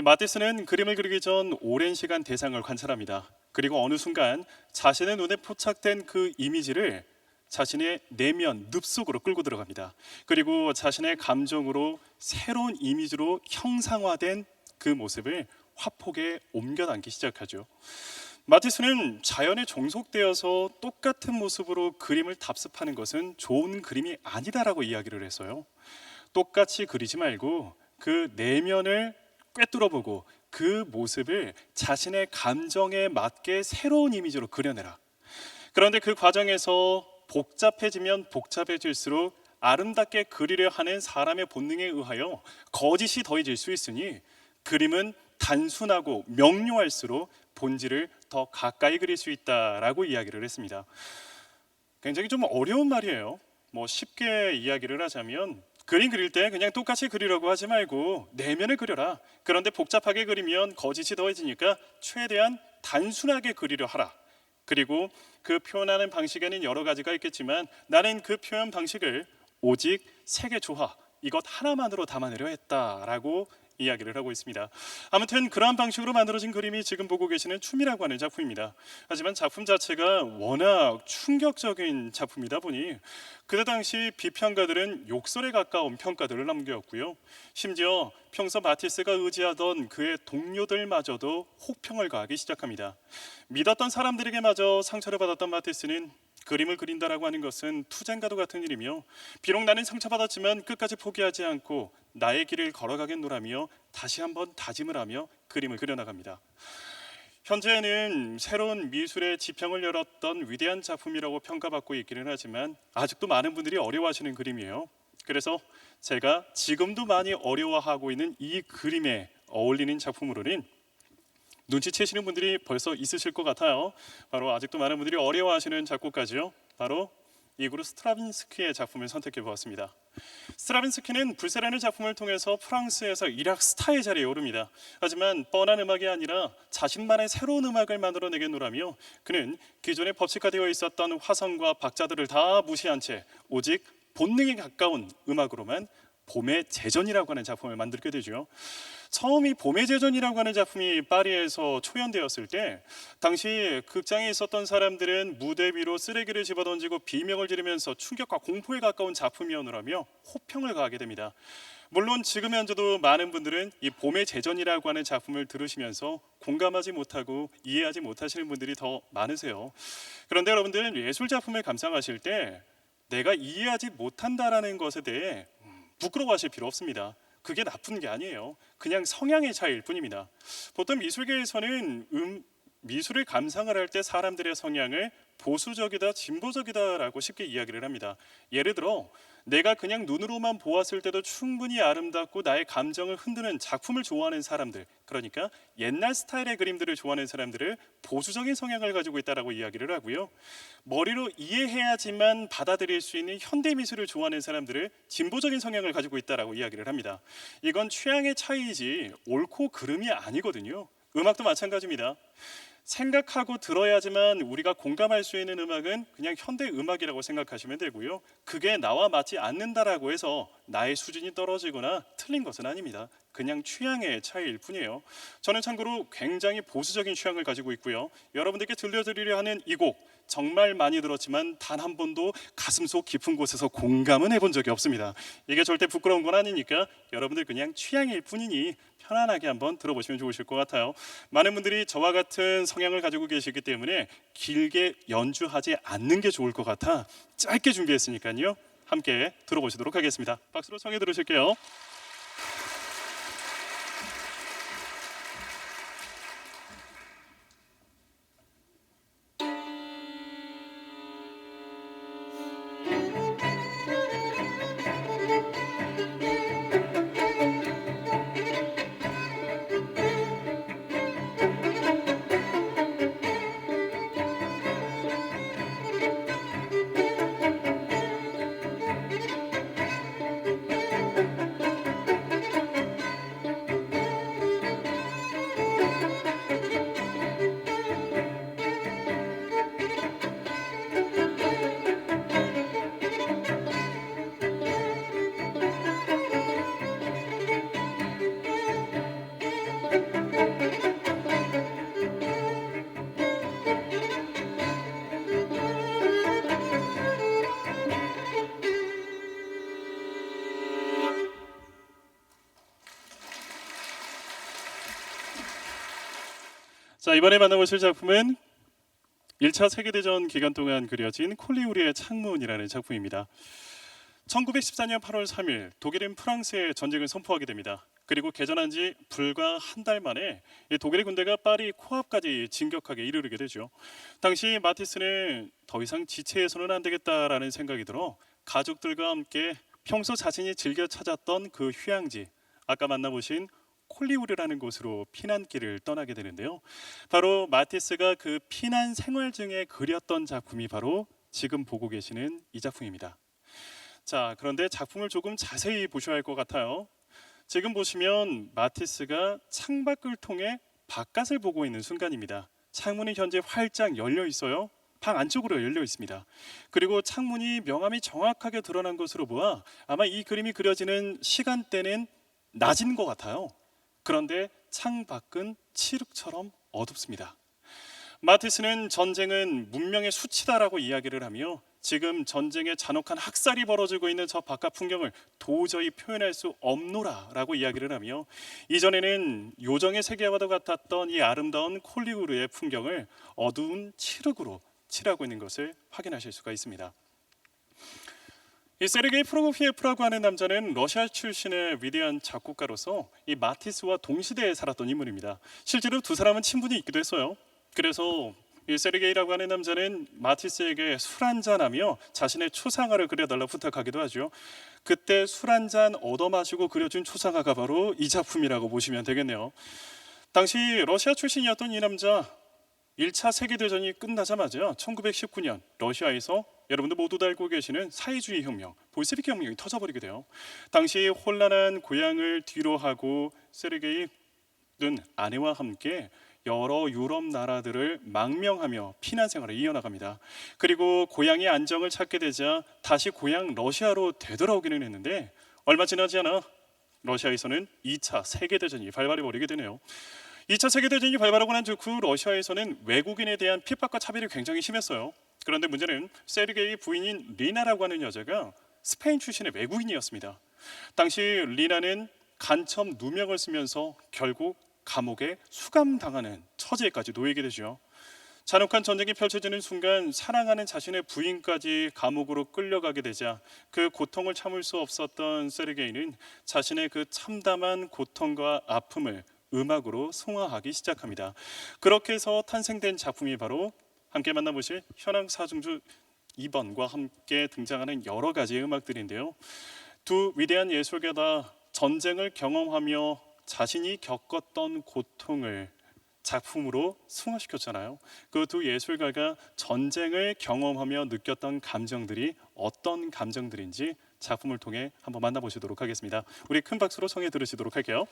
Speaker 1: 마티스는 그림을 그리기 전 오랜 시간 대상을 관찰합니다. 그리고 어느 순간 자신의 눈에 포착된 그 이미지를 자신의 내면 늪 속으로 끌고 들어갑니다. 그리고 자신의 감정으로 새로운 이미지로 형상화된 그 모습을 화폭에 옮겨 담기 시작하죠. 마티스는 자연에 종속되어서 똑같은 모습으로 그림을 답습하는 것은 좋은 그림이 아니다라고 이야기를 했어요. 똑같이 그리지 말고 그 내면을 꿰뚫어보고 그 모습을 자신의 감정에 맞게 새로운 이미지로 그려내라. 그런데 그 과정에서 복잡해지면 복잡해질수록 아름답게 그리려 하는 사람의 본능에 의하여 거짓이 더해질 수 있으니 그림은 단순하고 명료할수록 본질을 더 가까이 그릴 수 있다라고 이야기를 했습니다. 굉장히 좀 어려운 말이에요. 쉽게 이야기를 하자면 그림 그릴 때 그냥 똑같이 그리려고 하지 말고 내면을 그려라. 그런데 복잡하게 그리면 거짓이 더해지니까 최대한 단순하게 그리려 하라. 그리고 그 표현하는 방식에는 여러 가지가 있겠지만 나는 그 표현 방식을 오직 색의 조화 이것 하나만으로 담아내려 했다라고 이야기를 하고 있습니다. 아무튼 그러한 방식으로 만들어진 그림이 지금 보고 계시는 춤이라고 하는 작품입니다. 하지만 작품 자체가 워낙 충격적인 작품이다 보니 그때 당시 비평가들은 욕설에 가까운 평가들을 남겼고요. 심지어 평소 마티스가 의지하던 그의 동료들마저도 혹평을 가하기 시작합니다. 믿었던 사람들에게마저 상처를 받았던 마티스는 그림을 그린다라고 하는 것은 투쟁과도 같은 일이며 비록 나는 상처받았지만 끝까지 포기하지 않고 나의 길을 걸어가겠노라며 다시 한번 다짐을 하며 그림을 그려나갑니다. 현재는 새로운 미술의 지평을 열었던 위대한 작품이라고 평가받고 있기는 하지만 아직도 많은 분들이 어려워하시는 그림이에요. 그래서 제가 지금도 많이 어려워하고 있는 이 그림에 어울리는 작품으로는 눈치채시는 분들이 벌써 있으실 것 같아요. 바로 아직도 많은 분들이 어려워하시는 작곡가죠. 바로 이고르 스트라빈스키의 작품을 선택해 보았습니다. 스트라빈스키는 불세라는 작품을 통해서 프랑스에서 일약 스타의 자리에 오릅니다. 하지만 뻔한 음악이 아니라 자신만의 새로운 음악을 만들어내겠노라며 그는 기존에 법칙화되어 있었던 화성과 박자들을 다 무시한 채 오직 본능에 가까운 음악으로만 봄의 제전이라고 하는 작품을 만들게 되죠. 처음 이 봄의 제전이라고 하는 작품이 파리에서 초연되었을 때 당시 극장에 있었던 사람들은 무대 위로 쓰레기를 집어던지고 비명을 지르면서 충격과 공포에 가까운 작품이었느라며 호평을 가하게 됩니다. 물론 지금 현재도 많은 분들은 이 봄의 제전이라고 하는 작품을 들으시면서 공감하지 못하고 이해하지 못하시는 분들이 더 많으세요. 그런데 여러분들은 예술 작품을 감상하실 때 내가 이해하지 못한다라는 것에 대해 부끄러워하실 필요 없습니다. 그게 나쁜 게 아니에요. 그냥 성향의 차이일 뿐입니다. 보통 미술계에서는 미술을 감상을 할 때 사람들의 성향을 보수적이다, 진보적이다라고 쉽게 이야기를 합니다. 예를 들어 내가 그냥 눈으로만 보았을 때도 충분히 아름답고 나의 감정을 흔드는 작품을 좋아하는 사람들, 그러니까 옛날 스타일의 그림들을 좋아하는 사람들을 보수적인 성향을 가지고 있다라고 이야기를 하고요. 머리로 이해해야지만 받아들일 수 있는 현대 미술을 좋아하는 사람들을 진보적인 성향을 가지고 있다라고 이야기를 합니다. 이건 취향의 차이이지 옳고 그름이 아니거든요. 음악도 마찬가지입니다. 생각하고 들어야지만 우리가 공감할 수 있는 음악은 그냥 현대 음악이라고 생각하시면 되고요. 그게 나와 맞지 않는다라고 해서 나의 수준이 떨어지거나 틀린 것은 아닙니다. 그냥 취향의 차이일 뿐이에요. 저는 참고로 굉장히 보수적인 취향을 가지고 있고요. 여러분들께 들려드리려 하는 이 곡 정말 많이 들었지만 단 한 번도 가슴속 깊은 곳에서 공감은 해본 적이 없습니다. 이게 절대 부끄러운 건 아니니까 여러분들 그냥 취향일 뿐이니 편안하게 한번 들어보시면 좋으실 것 같아요. 많은 분들이 저와 같은 성향을 가지고 계시기 때문에 길게 연주하지 않는 게 좋을 것 같아 짧게 준비했으니까요. 함께 들어보시도록 하겠습니다. 박수로 청해 들으실게요. 자, 이번에 만나보실 작품은 1차 세계대전 기간 동안 그려진 콜리우리의 창문이라는 작품입니다. 1914년 8월 3일 독일은 프랑스에 전쟁을 선포하게 됩니다. 그리고 개전한 지 불과 한 달 만에 이 독일의 군대가 파리 코앞까지 진격하게 이르게 되죠. 당시 마티스는 더 이상 지체해서는 안 되겠다라는 생각이 들어 가족들과 함께 평소 자신이 즐겨 찾았던 그 휴양지, 아까 만나보신 콜리우르라는 곳으로 피난길을 떠나게 되는데요. 바로 마티스가 그 피난 생활 중에 그렸던 작품이 바로 지금 보고 계시는 이 작품입니다. 자, 그런데 작품을 조금 자세히 보셔야 할 것 같아요. 지금 보시면 마티스가 창밖을 통해 바깥을 보고 있는 순간입니다. 창문이 현재 활짝 열려 있어요. 방 안쪽으로 열려 있습니다. 그리고 창문이 명암이 정확하게 드러난 것으로 보아 아마 이 그림이 그려지는 시간대는 낮인 것 같아요. 그런데 창밖은 칠흑처럼 어둡습니다. 마티스는 전쟁은 문명의 수치다라고 이야기를 하며 지금 전쟁의 잔혹한 학살이 벌어지고 있는 저 바깥 풍경을 도저히 표현할 수 없노라라고 이야기를 하며 이전에는 요정의 세계와도 같았던 이 아름다운 콜리우르의 풍경을 어두운 칠흑으로 칠하고 있는 것을 확인하실 수가 있습니다. 이 세르게이 프로코피예프라고 하는 남자는 러시아 출신의 위대한 작곡가로서 이 마티스와 동시대에 살았던 인물입니다. 실제로 두 사람은 친분이 있기도 했어요. 그래서 이 세르게이라고 하는 남자는 마티스에게 술 한잔하며 자신의 초상화를 그려달라 부탁하기도 하죠. 그때 술 한잔 얻어 마시고 그려준 초상화가 바로 이 작품이라고 보시면 되겠네요. 당시 러시아 출신이었던 이 남자, 1차 세계대전이 끝나자마자 1919년 러시아에서 여러분들 모두 알고 계시는 사회주의 혁명, 볼세비키 혁명이 터져버리게 돼요. 당시 혼란한 고향을 뒤로하고 세르게이는 아내와 함께 여러 유럽 나라들을 망명하며 피난 생활을 이어나갑니다. 그리고 고향의 안정을 찾게 되자 다시 고향 러시아로 되돌아오기는 했는데 얼마 지나지 않아 러시아에서는 2차 세계대전이 발발해 버리게 되네요. 2차 세계대전이 발발하고 난 직후 러시아에서는 외국인에 대한 핍박과 차별이 굉장히 심했어요. 그런데 문제는 세르게이 부인인 리나라고 하는 여자가 스페인 출신의 외국인이었습니다. 당시 리나는 간첩 누명을 쓰면서 결국 감옥에 수감당하는 처지에까지 놓이게 되죠. 잔혹한 전쟁이 펼쳐지는 순간 사랑하는 자신의 부인까지 감옥으로 끌려가게 되자 그 고통을 참을 수 없었던 세르게이는 자신의 그 참담한 고통과 아픔을 음악으로 승화하기 시작합니다. 그렇게 해서 탄생된 작품이 바로 함께 만나보실 현황 사중주 2번과 함께 등장하는 여러 가지의 음악들인데요. 두 위대한 예술가가 전쟁을 경험하며 자신이 겪었던 고통을 작품으로 승화시켰잖아요. 그 두 예술가가 전쟁을 경험하며 느꼈던 감정들이 어떤 감정들인지 작품을 통해 한번 만나보시도록 하겠습니다. 우리 큰 박수로 청해 들으시도록 할게요.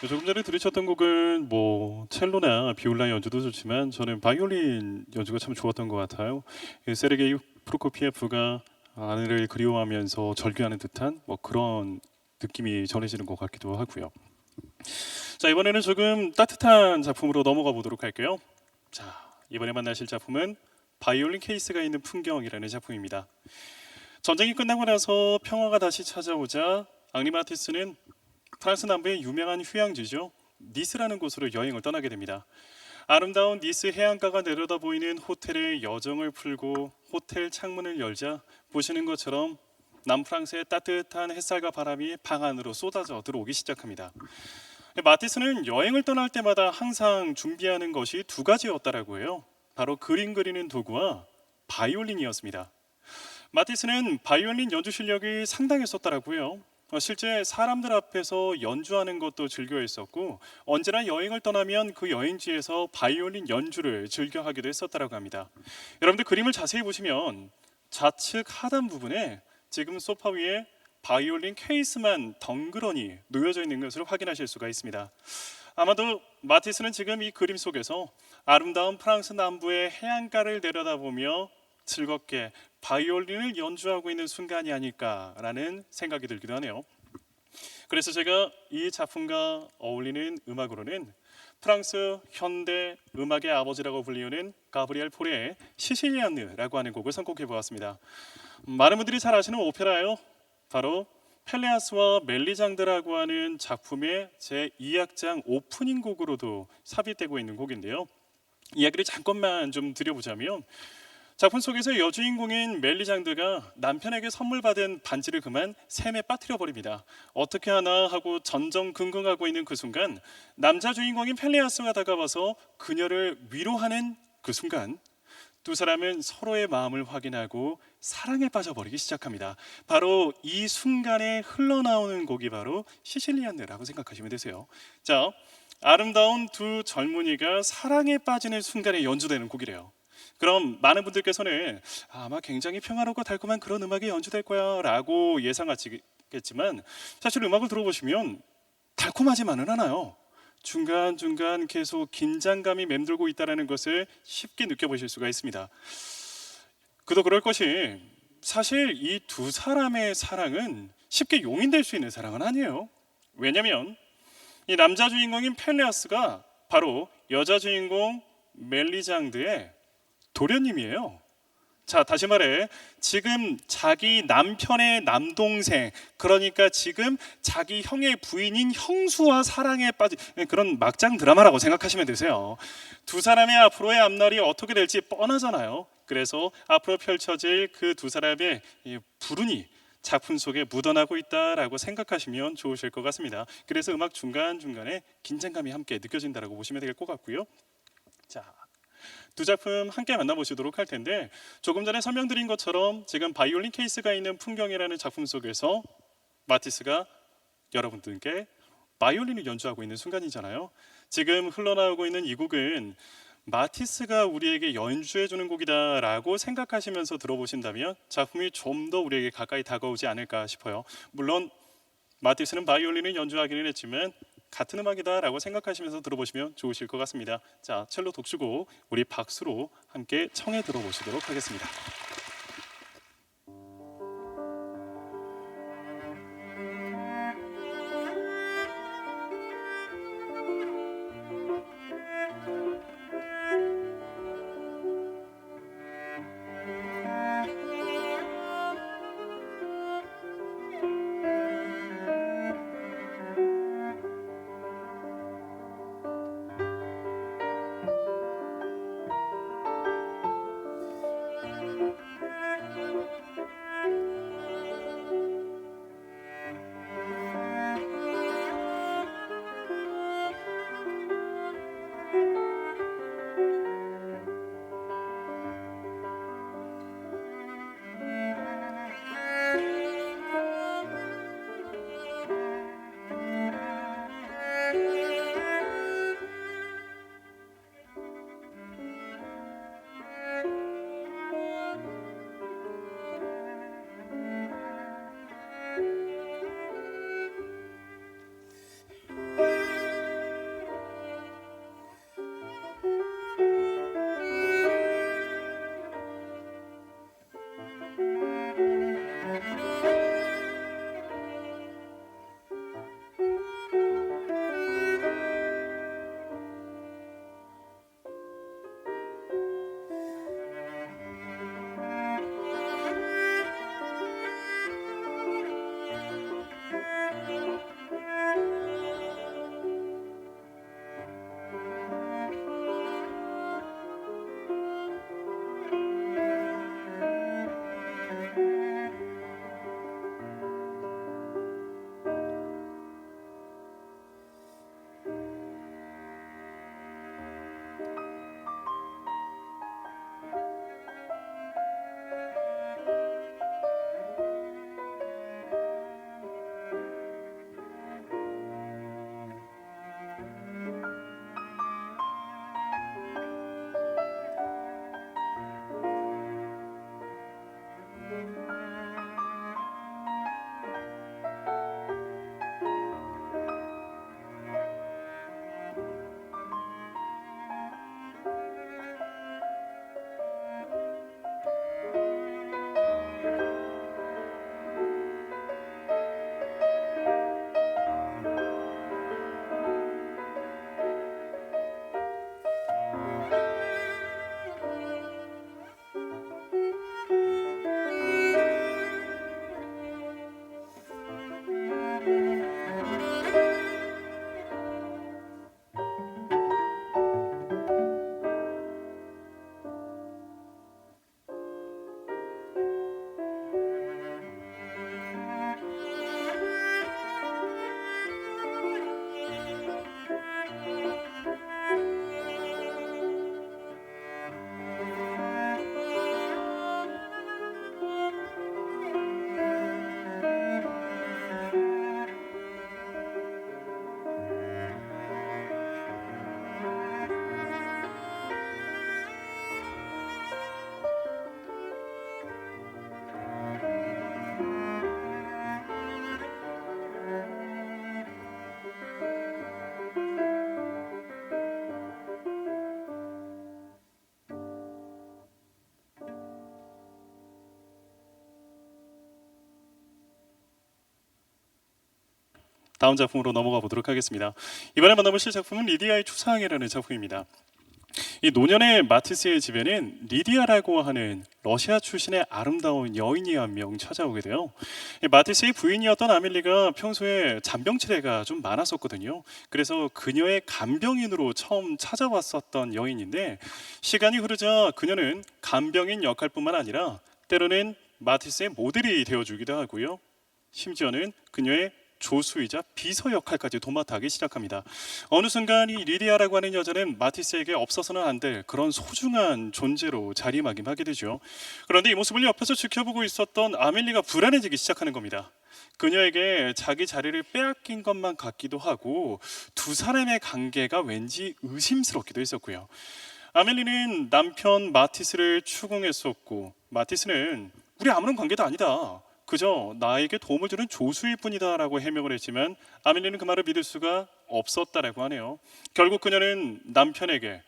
Speaker 1: 조금 전에 들으셨던 곡은 뭐 첼로나 비올라 연주도 좋지만 저는 바이올린 연주가 참 좋았던 것 같아요. 세르게이 프로코피에프가 아내를 그리워하면서 절규하는 듯한 뭐 그런 느낌이 전해지는 것 같기도 하고요. 자, 이번에는 조금 따뜻한 작품으로 넘어가 보도록 할게요. 자, 이번에 만나실 작품은 바이올린 케이스가 있는 풍경이라는 작품입니다. 전쟁이 끝나고 나서 평화가 다시 찾아오자 앙리 마티스는 프랑스 남부의 유명한 휴양지죠, 니스라는 곳으로 여행을 떠나게 됩니다. 아름다운 니스 해안가가 내려다 보이는 호텔의 여정을 풀고 호텔 창문을 열자 보시는 것처럼 남프랑스의 따뜻한 햇살과 바람이 방 안으로 쏟아져 들어오기 시작합니다. 마티스는 여행을 떠날 때마다 항상 준비하는 것이 두 가지였다라고 해요. 바로 그림 그리는 도구와 바이올린이었습니다. 마티스는 바이올린 연주 실력이 상당했었다라고 해요. 실제 사람들 앞에서 연주하는 것도 즐겨 했었고 언제나 여행을 떠나면 그 여행지에서 바이올린 연주를 즐겨 하기도 했었다라고 합니다. 여러분들 그림을 자세히 보시면 좌측 하단 부분에 지금 소파 위에 바이올린 케이스만 덩그러니 놓여져 있는 것을 확인하실 수가 있습니다. 아마도 마티스는 지금 이 그림 속에서 아름다운 프랑스 남부의 해안가를 내려다보며 즐겁게 바이올린을 연주하고 있는 순간이 아닐까라는 생각이 들기도 하네요. 그래서 제가 이 작품과 어울리는 음악으로는 프랑스 현대 음악의 아버지라고 불리우는 가브리엘 포레의 시실리아느라고 하는 곡을 선곡해 보았습니다. 많은 분들이 잘 아시는 오페라요, 바로 펠레아스와 멜리장드라고 하는 작품의 제2악장 오프닝 곡으로도 삽입되고 있는 곡인데요. 이야기를 잠깐만 좀 드려보자면 작품 속에서 여주인공인 멜리장드가 남편에게 선물 받은 반지를 그만 샘에 빠뜨려 버립니다. 어떻게 하나 하고 전전긍긍하고 있는 그 순간 남자 주인공인 펠레아스가 다가와서 그녀를 위로하는 그 순간 두 사람은 서로의 마음을 확인하고 사랑에 빠져버리기 시작합니다. 바로 이 순간에 흘러나오는 곡이 바로 시실리아느라고 생각하시면 되세요. 자, 아름다운 두 젊은이가 사랑에 빠지는 순간에 연주되는 곡이래요. 그럼 많은 분들께서는 아마 굉장히 평화롭고 달콤한 그런 음악이 연주될 거야 라고 예상하시겠지만 사실 음악을 들어보시면 달콤하지만은 않아요. 중간중간 계속 긴장감이 맴돌고 있다는 것을 쉽게 느껴보실 수가 있습니다. 그도 그럴 것이 사실 이 두 사람의 사랑은 쉽게 용인될 수 있는 사랑은 아니에요. 왜냐하면 이 남자 주인공인 펠레아스가 바로 여자 주인공 멜리장드의 도련님이에요. 자, 다시 말해 지금 자기 남편의 남동생, 그러니까 지금 자기 형의 부인인 형수와 사랑에 빠진 그런 막장 드라마라고 생각하시면 되세요. 두 사람의 앞으로의 앞날이 어떻게 될지 뻔하잖아요. 그래서 앞으로 펼쳐질 그 두 사람의 불운이 작품 속에 묻어나고 있다라고 생각하시면 좋으실 것 같습니다. 그래서 음악 중간중간에 긴장감이 함께 느껴진다라고 보시면 될 것 같고요. 자, 두 작품 함께 만나보시도록 할 텐데 조금 전에 설명드린 것처럼 지금 바이올린 케이스가 있는 풍경이라는 작품 속에서 마티스가 여러분들께 바이올린을 연주하고 있는 순간이잖아요. 지금 흘러나오고 있는 이 곡은 마티스가 우리에게 연주해주는 곡이다라고 생각하시면서 들어보신다면 작품이 좀 더 우리에게 가까이 다가오지 않을까 싶어요. 물론 마티스는 바이올린을 연주하기는 했지만 같은 음악이다라고 생각하시면서 들어보시면 좋으실 것 같습니다. 자, 첼로 독주곡 우리 박수로 함께 청해 들어보시도록 하겠습니다. 다음 작품으로 넘어가 보도록 하겠습니다. 이번에 만나보실 작품은 리디아의 추상이라는 작품입니다. 이 노년의 마티스의 집에는 리디아라고 하는 러시아 출신의 아름다운 여인이 한 명 찾아오게 돼요. 이 마티스의 부인이었던 아멜리가 평소에 잔병치레가 좀 많았었거든요. 그래서 그녀의 간병인으로 처음 찾아왔었던 여인인데, 시간이 흐르자 그녀는 간병인 역할뿐만 아니라 때로는 마티스의 모델이 되어주기도 하고요. 심지어는 그녀의 조수이자 비서 역할까지 도맡아 하기 시작합니다. 어느 순간 이 리디아라고 하는 여자는 마티스에게 없어서는 안 될 그런 소중한 존재로 자리매김하게 되죠. 그런데 이 모습을 옆에서 지켜보고 있었던 아멜리가 불안해지기 시작하는 겁니다. 그녀에게 자기 자리를 빼앗긴 것만 같기도 하고 두 사람의 관계가 왠지 의심스럽기도 했었고요. 아멜리는 남편 마티스를 추궁했었고, 마티스는 우리 아무런 관계도 아니다, 그저 나에게 도움을 주는 조수일 뿐이다 라고 해명을 했지만 아멜리는 그 말을 믿을 수가 없었다라고 하네요. 결국 그녀는 남편에게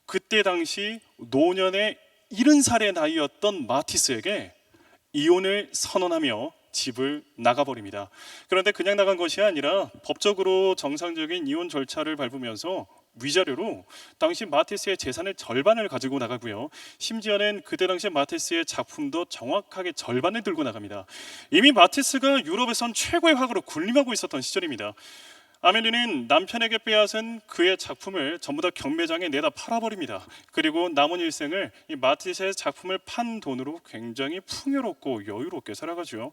Speaker 1: 그때 당시 노년의 70살의 나이였던 마티스에게 이혼을 선언하며 집을 나가버립니다. 그런데 그냥 나간 것이 아니라 법적으로 정상적인 이혼 절차를 밟으면서 위자료로 당시 마티스의 재산의 절반을 가지고 나가고요. 심지어는 그때 당시 마티스의 작품도 정확하게 절반을 들고 나갑니다. 이미 마티스가 유럽에선 최고의 화가로 군림하고 있었던 시절입니다. 아멜리는 남편에게 빼앗은 그의 작품을 전부 다 경매장에 내다 팔아버립니다. 그리고 남은 일생을 이 마티스의 작품을 판 돈으로 굉장히 풍요롭고 여유롭게 살아가죠.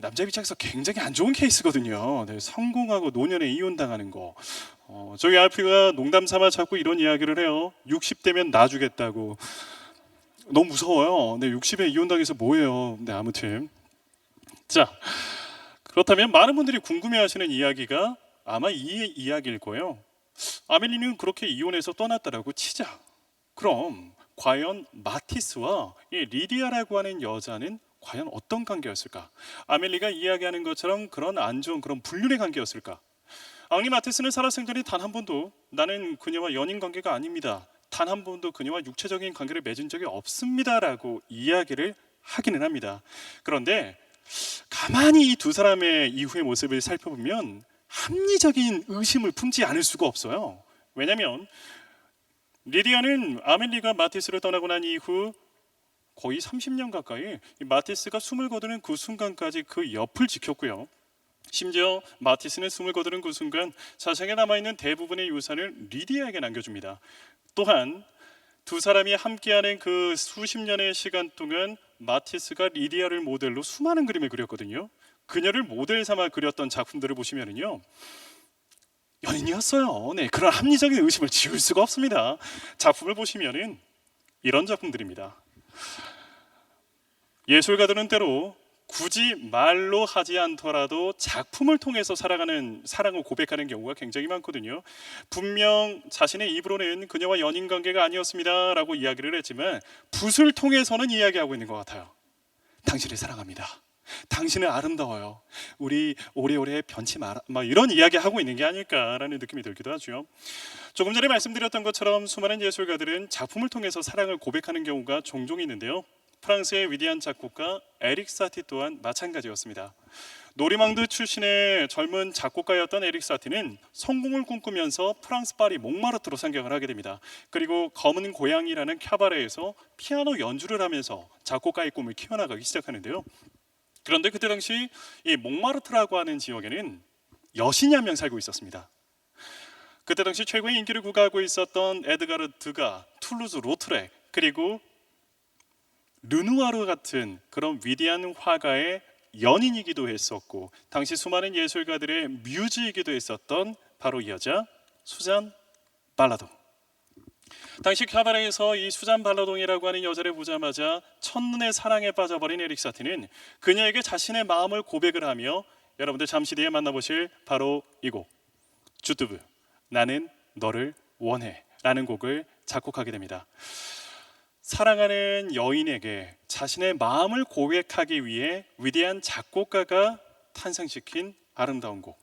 Speaker 1: 남자 입장에서 굉장히 안 좋은 케이스거든요. 네, 성공하고 노년에 이혼당하는 거. 저희 알피가 농담 삼아 자꾸 이런 이야기를 해요. 60대면 놔주겠다고. 너무 무서워요. 네, 60에 이혼당해서 뭐예요. 네, 아무튼 자, 그렇다면 많은 분들이 궁금해하시는 이야기가 아마 이 이야기일 거예요. 아멜리는 그렇게 이혼해서 떠났다라고 치자. 그럼 과연 마티스와 이 리디아라고 하는 여자는 과연 어떤 관계였을까? 아멜리가 이야기하는 것처럼 그런 안 좋은 그런 불륜의 관계였을까? 앙리 마티스는 살아생전에 단 한 번도 나는 그녀와 연인 관계가 아닙니다, 단 한 번도 그녀와 육체적인 관계를 맺은 적이 없습니다라고 이야기를 하기는 합니다. 그런데 가만히 이 두 사람의 이후의 모습을 살펴보면 합리적인 의심을 품지 않을 수가 없어요. 왜냐하면 리디아는 아멜리가 마티스를 떠나고 난 이후 거의 30년 가까이 마티스가 숨을 거두는 그 순간까지 그 옆을 지켰고요. 심지어 마티스는 숨을 거두는 그 순간 자신에게 남아있는 대부분의 유산을 리디아에게 남겨줍니다. 또한 두 사람이 함께하는 그 수십 년의 시간 동안 마티스가 리디아를 모델로 수많은 그림을 그렸거든요. 그녀를 모델 삼아 그렸던 작품들을 보시면은요, 연인이었어요. 네, 그런 합리적인 의심을 지울 수가 없습니다. 작품을 보시면은 이런 작품들입니다. 예술가들은 때로 굳이 말로 하지 않더라도 작품을 통해서 살아가는 사랑을 고백하는 경우가 굉장히 많거든요. 분명 자신의 입으로는 그녀와 연인 관계가 아니었습니다 라고 이야기를 했지만 붓을 통해서는 이야기하고 있는 것 같아요. 당신을 사랑합니다, 당신은 아름다워요, 우리 오래오래 변치 마라, 막 이런 이야기하고 있는 게 아닐까라는 느낌이 들기도 하죠. 조금 전에 말씀드렸던 것처럼 수많은 예술가들은 작품을 통해서 사랑을 고백하는 경우가 종종 있는데요. 프랑스의 위대한 작곡가 에릭 사티 또한 마찬가지였습니다. 노리망드 출신의 젊은 작곡가였던 에릭 사티는 성공을 꿈꾸면서 프랑스 파리 몽마르트로 상경을 하게 됩니다. 그리고 검은 고양이라는 캬바레에서 피아노 연주를 하면서 작곡가의 꿈을 키워나가기 시작하는데요. 그런데 그때 당시 이 몽마르트라고 하는 지역에는 여신이 한 명 살고 있었습니다. 그때 당시 최고의 인기를 구가하고 있었던 에드가르 드가, 툴루즈 로트렉, 그리고 르누아르 같은 그런 위대한 화가의 연인이기도 했었고, 당시 수많은 예술가들의 뮤즈이기도 했었던 바로 이 여자 수잔 발라동. 당시 카바레에서 이 수잔 발라동이라고 하는 여자를 보자마자 첫눈에 사랑에 빠져버린 에릭 사티는 그녀에게 자신의 마음을 고백을 하며, 여러분들 잠시 뒤에 만나보실 바로 이 곡 주뚜브, 나는 너를 원해 라는 곡을 작곡하게 됩니다. 사랑하는 여인에게 자신의 마음을 고백하기 위해 위대한 작곡가가 탄생시킨 아름다운 곡.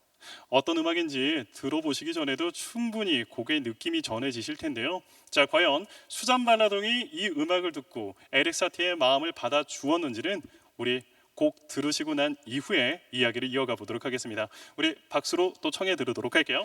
Speaker 1: 어떤 음악인지 들어보시기 전에도 충분히 곡의 느낌이 전해지실 텐데요. 자, 과연 수잔 발라동이 이 음악을 듣고 에릭 사티의 마음을 받아 주었는지는 우리 곡 들으시고 난 이후에 이야기를 이어가 보도록 하겠습니다. 우리 박수로 또 청해 들으도록 할게요.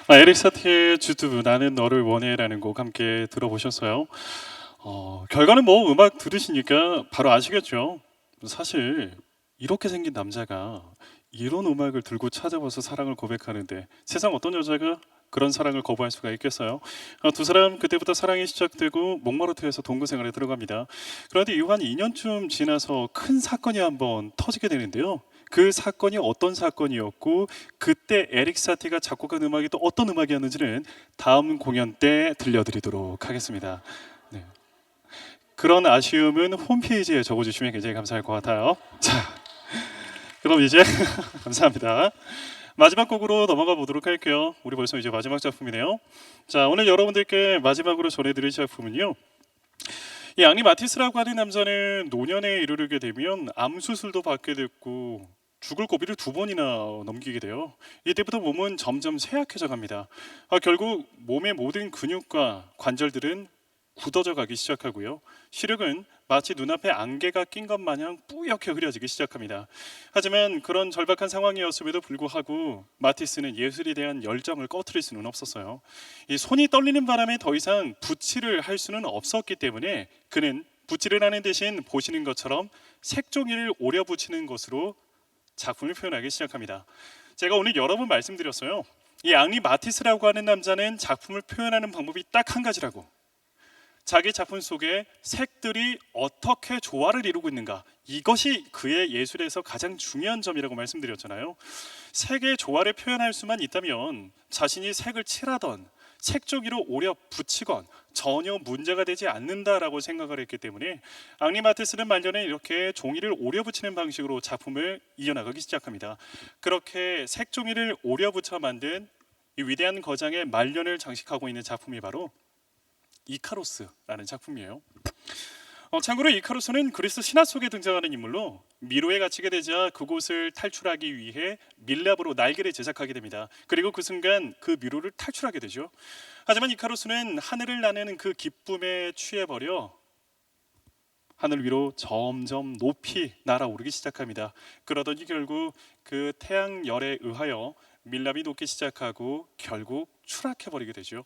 Speaker 1: 에릭 사티의 주투브 나는 너를 원해라는 곡 함께 들어보셨어요. 결과는 뭐 음악 들으시니까 바로 아시겠죠. 사실 이렇게 생긴 남자가 이런 음악을 들고 찾아와서 사랑을 고백하는데 세상 어떤 여자가 그런 사랑을 거부할 수가 있겠어요? 두 사람 그때부터 사랑이 시작되고 몽마르트에서 동거 생활에 들어갑니다. 그런데 이후 한 2년쯤 지나서 큰 사건이 한번 터지게 되는데요. 그 사건이 어떤 사건이었고 그때 에릭 사티가 작곡한 음악이 또 어떤 음악이었는지는 다음 공연 때 들려드리도록 하겠습니다. 네. 그런 아쉬움은 홈페이지에 적어주시면 굉장히 감사할 것 같아요. 자, 그럼 이제 감사합니다. 마지막 곡으로 넘어가 보도록 할게요. 우리 벌써 이제 마지막 작품이네요. 자, 오늘 여러분들께 마지막으로 전해드릴 작품은요. 이 앙리 마티스라고 하는 남자는 노년에 이르게 되면 암 수술도 받게 됐고 죽을 고비를 두 번이나 넘기게 돼요. 이때부터 몸은 점점 쇠약해져 갑니다. 결국 몸의 모든 근육과 관절들은 굳어져 가기 시작하고요. 시력은 마치 눈앞에 안개가 낀 것 마냥 뿌옇게 흐려지기 시작합니다. 하지만 그런 절박한 상황이었음에도 불구하고 마티스는 예술에 대한 열정을 꺼트릴 수는 없었어요. 이 손이 떨리는 바람에 더 이상 붓칠을 할 수는 없었기 때문에 그는 붓칠을 하는 대신 보시는 것처럼 색종이를 오려 붙이는 것으로 작품을 표현하기 시작합니다. 제가 오늘 여러 번 말씀드렸어요. 이 앙리 마티스라고 하는 남자는 작품을 표현하는 방법이 딱 한 가지라고. 자기 작품 속에 색들이 어떻게 조화를 이루고 있는가, 이것이 그의 예술에서 가장 중요한 점이라고 말씀드렸잖아요. 색의 조화를 표현할 수만 있다면 자신이 색을 칠하던 색종이로 오려 붙이건 전혀 문제가 되지 않는다라고 생각을 했기 때문에 앙리 마티스는 말년에 이렇게 종이를 오려 붙이는 방식으로 작품을 이어나가기 시작합니다. 그렇게 색종이를 오려 붙여 만든 이 위대한 거장의 말년을 장식하고 있는 작품이 바로 이카로스라는 작품이에요. 참고로 이카로스는 그리스 신화 속에 등장하는 인물로 미로에 갇히게 되자 그곳을 탈출하기 위해 밀랍으로 날개를 제작하게 됩니다. 그리고 그 순간 그 미로를 탈출하게 되죠. 하지만 이카로스는 하늘을 나는 그 기쁨에 취해버려 하늘 위로 점점 높이 날아오르기 시작합니다. 그러더니 결국 그 태양열에 의하여 밀랍이 녹기 시작하고 결국 추락해버리게 되죠.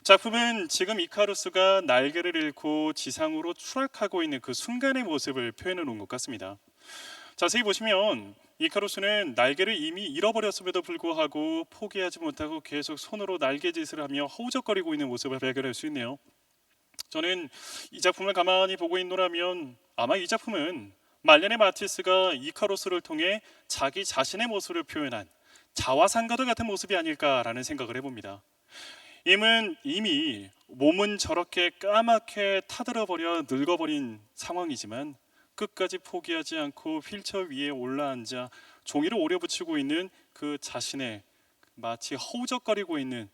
Speaker 1: 작품은 지금 이카루스가 날개를 잃고 지상으로 추락하고 있는 그 순간의 모습을 표현해 놓은 것 같습니다. 자세히 보시면 이카루스는 날개를 이미 잃어버렸음에도 불구하고 포기하지 못하고 계속 손으로 날개짓을 하며 허우적거리고 있는 모습을 발견할 수 있네요. 저는 이 작품을 가만히 보고 있노라면 아마 이 작품은 말년의 마티스가 이카루스를 통해 자기 자신의 모습을 표현한 자화상과도 같은 모습이 아닐까라는 생각을 해봅니다. 이미 몸은 저렇게 까맣게 타들어버려 늙어버린 상황이지만 끝까지 포기하지 않고 휠체어 위에 올라앉아 종이를 오려 붙이고 있는 그 자신의 마치 허우적거리고 있는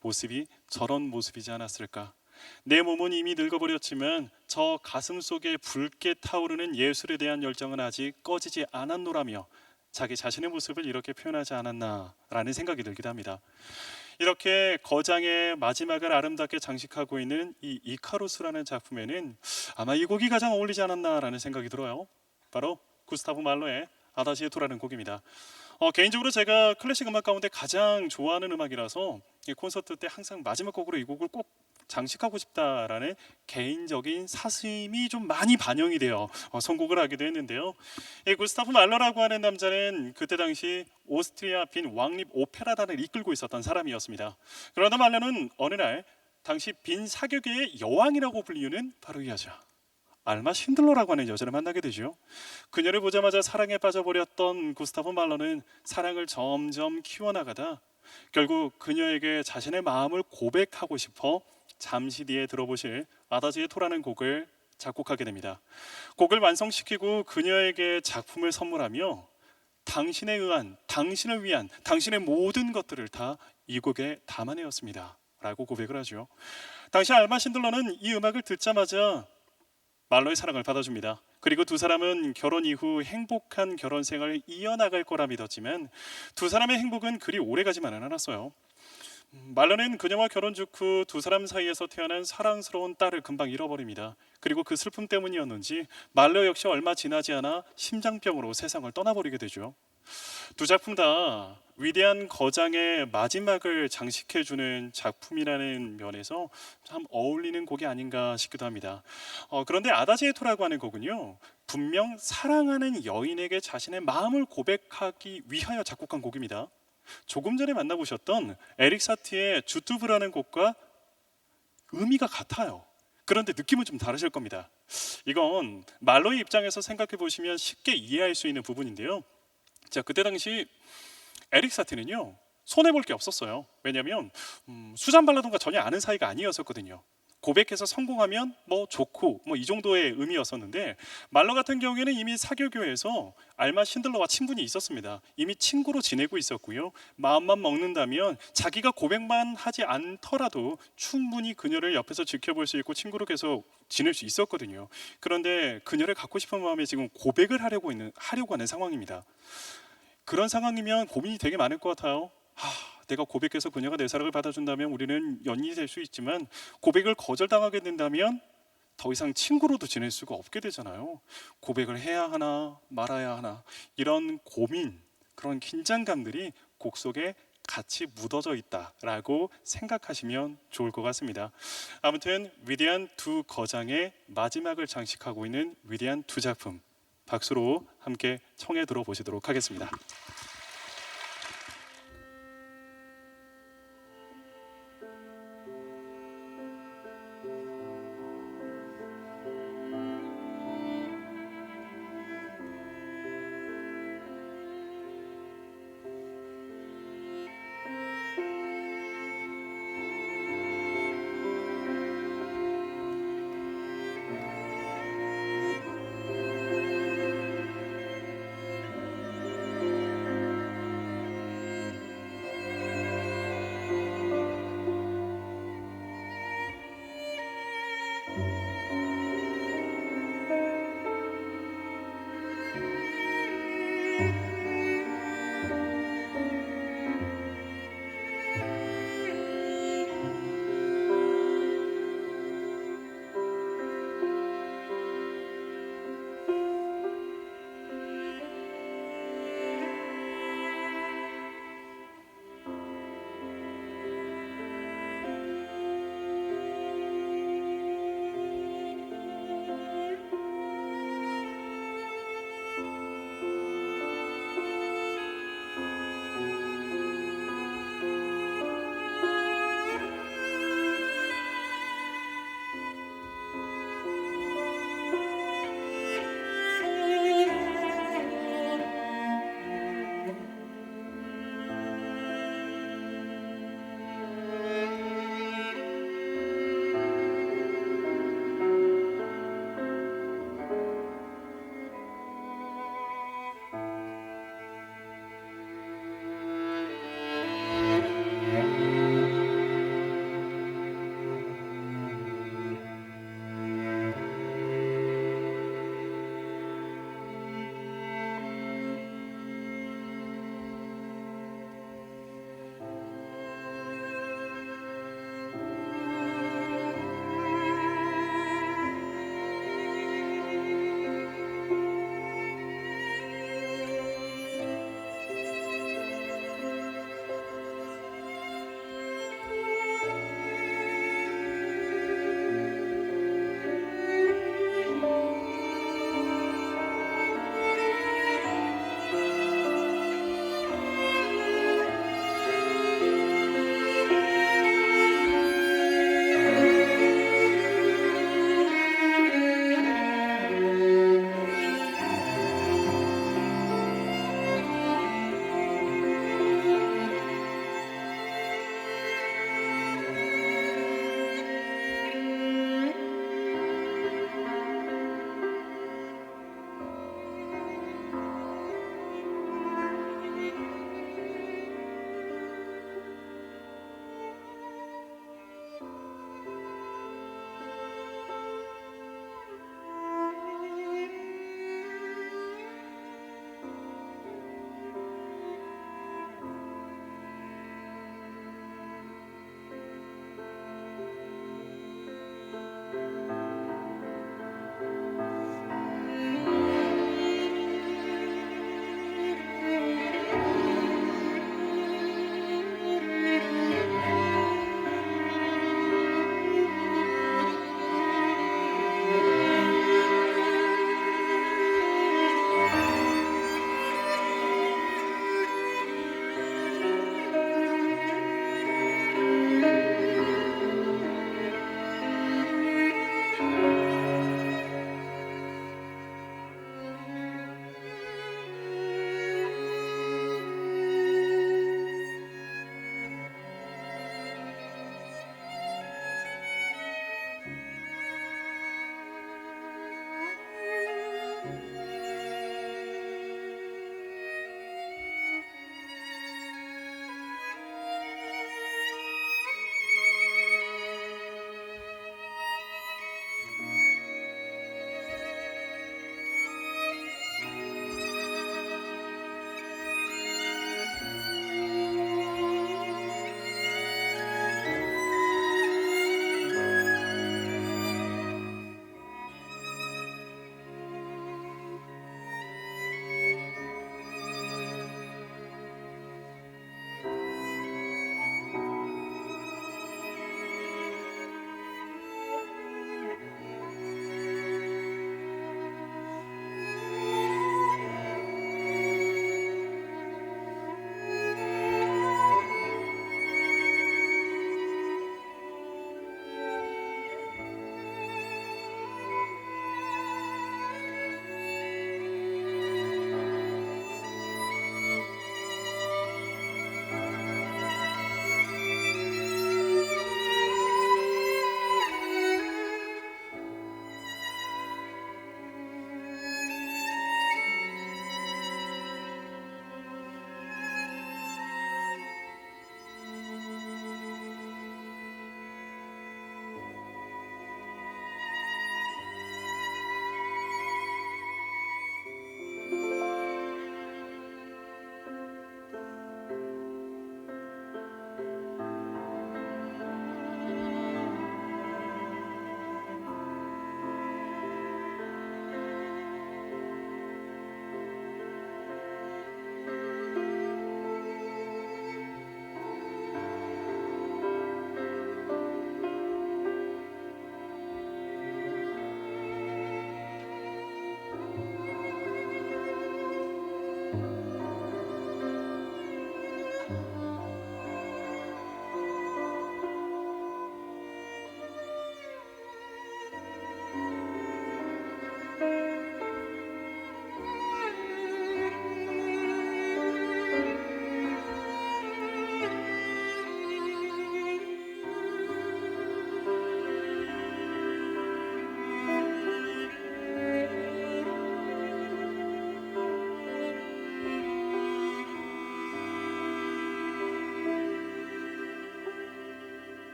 Speaker 1: 모습이 저런 모습이지 않았을까. 내 몸은 이미 늙어버렸지만 저 가슴 속에 붉게 타오르는 예술에 대한 열정은 아직 꺼지지 않았노라며 자기 자신의 모습을 이렇게 표현하지 않았나라는 생각이 들기도 합니다. 이렇게 거장의 마지막을 아름답게 장식하고 있는 이 이카루스라는 작품에는 아마 이 곡이 가장 어울리지 않았나라는 생각이 들어요. 바로 구스타브 말로의 아다지에토라는 곡입니다. 개인적으로 제가 클래식 음악 가운데 가장 좋아하는 음악이라서 이 콘서트 때 항상 마지막 곡으로 이 곡을 꼭 장식하고 싶다라는 개인적인 사심이 좀 많이 반영이 되어 선곡을 하기도 했는데요. 이 구스타프 말러라고 하는 남자는 그때 당시 오스트리아 빈 왕립 오페라단을 이끌고 있었던 사람이었습니다. 그러나 말러는 어느 날 당시 빈 사교계의 여왕이라고 불리우는 바로 이 여자 알마 신들러라고 하는 여자를 만나게 되죠. 그녀를 보자마자 사랑에 빠져버렸던 구스타프 말러는 사랑을 점점 키워나가다 결국 그녀에게 자신의 마음을 고백하고 싶어 잠시 뒤에 들어보실 아다지에토라는 곡을 작곡하게 됩니다. 곡을 완성시키고 그녀에게 작품을 선물하며 당신에 의한, 당신을 위한, 당신의 모든 것들을 다 이 곡에 담아내었습니다 라고 고백을 하죠. 당시 알마 신들러는 이 음악을 듣자마자 말로의 사랑을 받아줍니다. 그리고 두 사람은 결혼 이후 행복한 결혼 생활을 이어나갈 거라 믿었지만 두 사람의 행복은 그리 오래가지만은 않았어요. 말러는 그녀와 결혼 직후 두 사람 사이에서 태어난 사랑스러운 딸을 금방 잃어버립니다. 그리고 그 슬픔 때문이었는지 말러 역시 얼마 지나지 않아 심장병으로 세상을 떠나버리게 되죠. 두 작품 다 위대한 거장의 마지막을 장식해주는 작품이라는 면에서 참 어울리는 곡이 아닌가 싶기도 합니다. 그런데 아다지에토라고 하는 곡은요, 분명 사랑하는 여인에게 자신의 마음을 고백하기 위하여 작곡한 곡입니다. 조금 전에 만나보셨던 에릭 사티의 주투브라는 곡과 의미가 같아요. 그런데 느낌은 좀 다르실 겁니다. 이건 말로의 입장에서 생각해 보시면 쉽게 이해할 수 있는 부분인데요. 자, 그때 당시 에릭 사티는요, 손해볼 게 없었어요. 왜냐하면 수잔 발라돈과 전혀 아는 사이가 아니었었거든요. 고백해서 성공하면 뭐 좋고 뭐 이 정도의 의미였었는데, 말러 같은 경우에는 이미 사교교에서 알마 신들러와 친분이 있었습니다. 이미 친구로 지내고 있었고요. 마음만 먹는다면 자기가 고백만 하지 않더라도 충분히 그녀를 옆에서 지켜볼 수 있고 친구로 계속 지낼 수 있었거든요. 그런데 그녀를 갖고 싶은 마음에 지금 고백을 하려고 하는 상황입니다. 그런 상황이면 고민이 되게 많을 것 같아요. 내가 고백해서 그녀가 내 사랑을 받아준다면 우리는 연인이 될 수 있지만, 고백을 거절당하게 된다면 더 이상 친구로도 지낼 수가 없게 되잖아요. 고백을 해야 하나 말아야 하나, 이런 고민, 그런 긴장감들이 곡 속에 같이 묻어져 있다라고 생각하시면 좋을 것 같습니다. 아무튼 위대한 두 거장의 마지막을 장식하고 있는 위대한 두 작품, 박수로 함께 청해 들어보시도록 하겠습니다.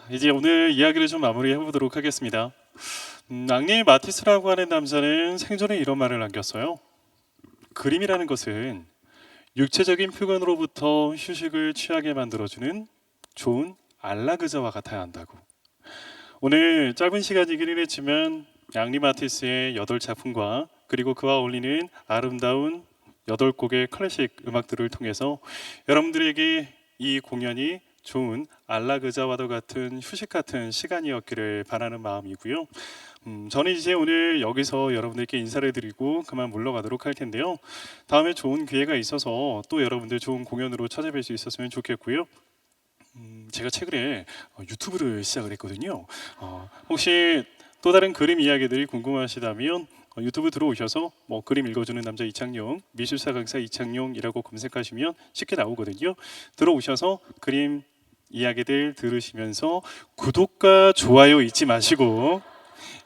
Speaker 1: 이제 오늘 이야기를 좀 마무리해 보도록 하겠습니다. 앙리 마티스라고 하는 남자는 생전에 이런 말을 남겼어요. 그림이라는 것은 육체적인 표현으로부터 휴식을 취하게 만들어주는 좋은 안락의자와 같아야 한다고. 오늘 짧은 시간이기는 했지만 앙리 마티스의 8작품과 그리고 그와 어울리는 아름다운 8곡의 클래식 음악들을 통해서 여러분들에게 이 공연이 좋은 안락의자와도 같은 휴식 같은 시간이었기를 바라는 마음이고요. 저는 이제 오늘 여기서 여러분들께 인사를 드리고 그만 물러가도록 할 텐데요. 다음에 좋은 기회가 있어서 또 여러분들 좋은 공연으로 찾아뵐 수 있었으면 좋겠고요. 제가 최근에 유튜브를 시작을 했거든요. 혹시 또 다른 그림 이야기들이 궁금하시다면 유튜브 들어오셔서 뭐 그림 읽어주는 남자 이창용, 미술사 강사 이창용이라고 검색하시면 쉽게 나오거든요. 들어오셔서 그림 이야기들 들으시면서 구독과 좋아요 잊지 마시고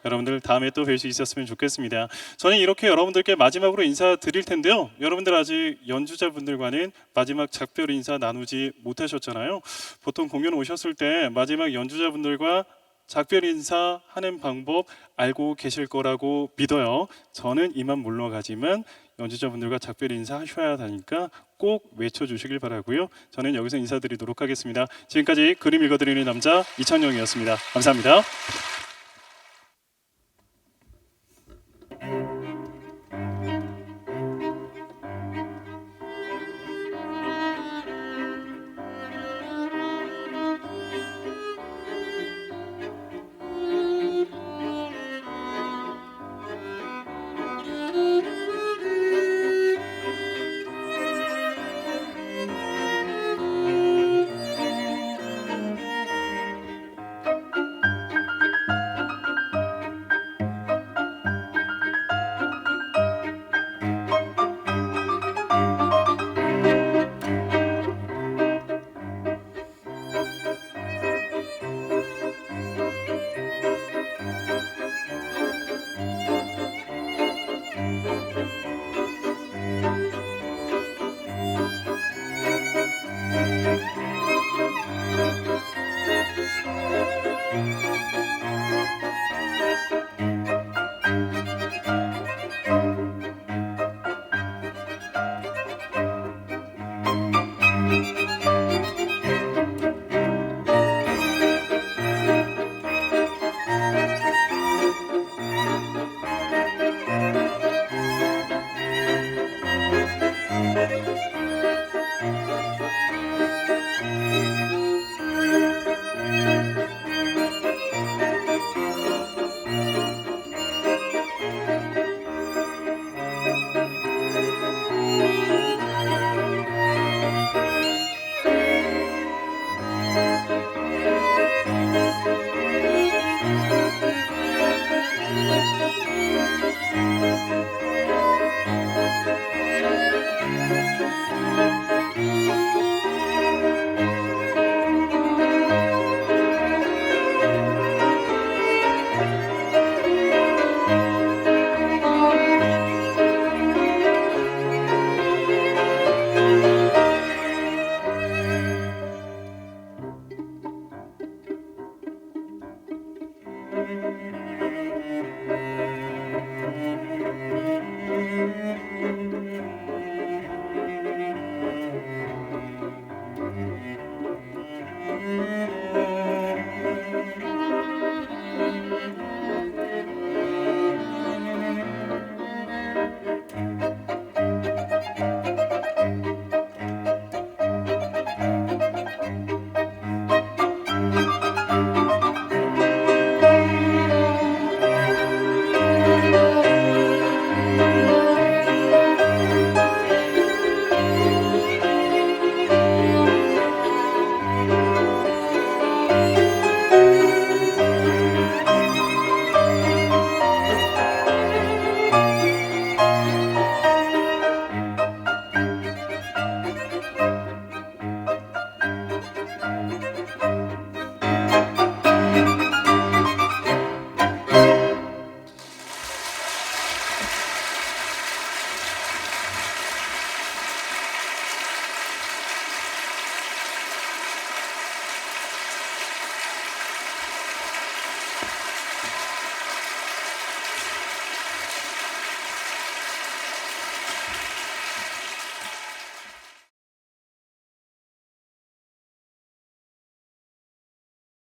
Speaker 1: 여러분들 다음에 또 뵐 수 있었으면 좋겠습니다. 저는 이렇게 여러분들께 마지막으로 인사드릴 텐데요. 여러분들 아직 연주자분들과는 마지막 작별 인사 나누지 못하셨잖아요. 보통 공연 오셨을 때 마지막 연주자분들과 작별 인사하는 방법 알고 계실 거라고 믿어요. 저는 이만 물러가지만 연주자분들과 작별 인사하셔야 하니까 꼭 외쳐주시길 바라고요. 저는 여기서 인사드리도록 하겠습니다. 지금까지 그림 읽어드리는 남자 이창용이었습니다. 감사합니다.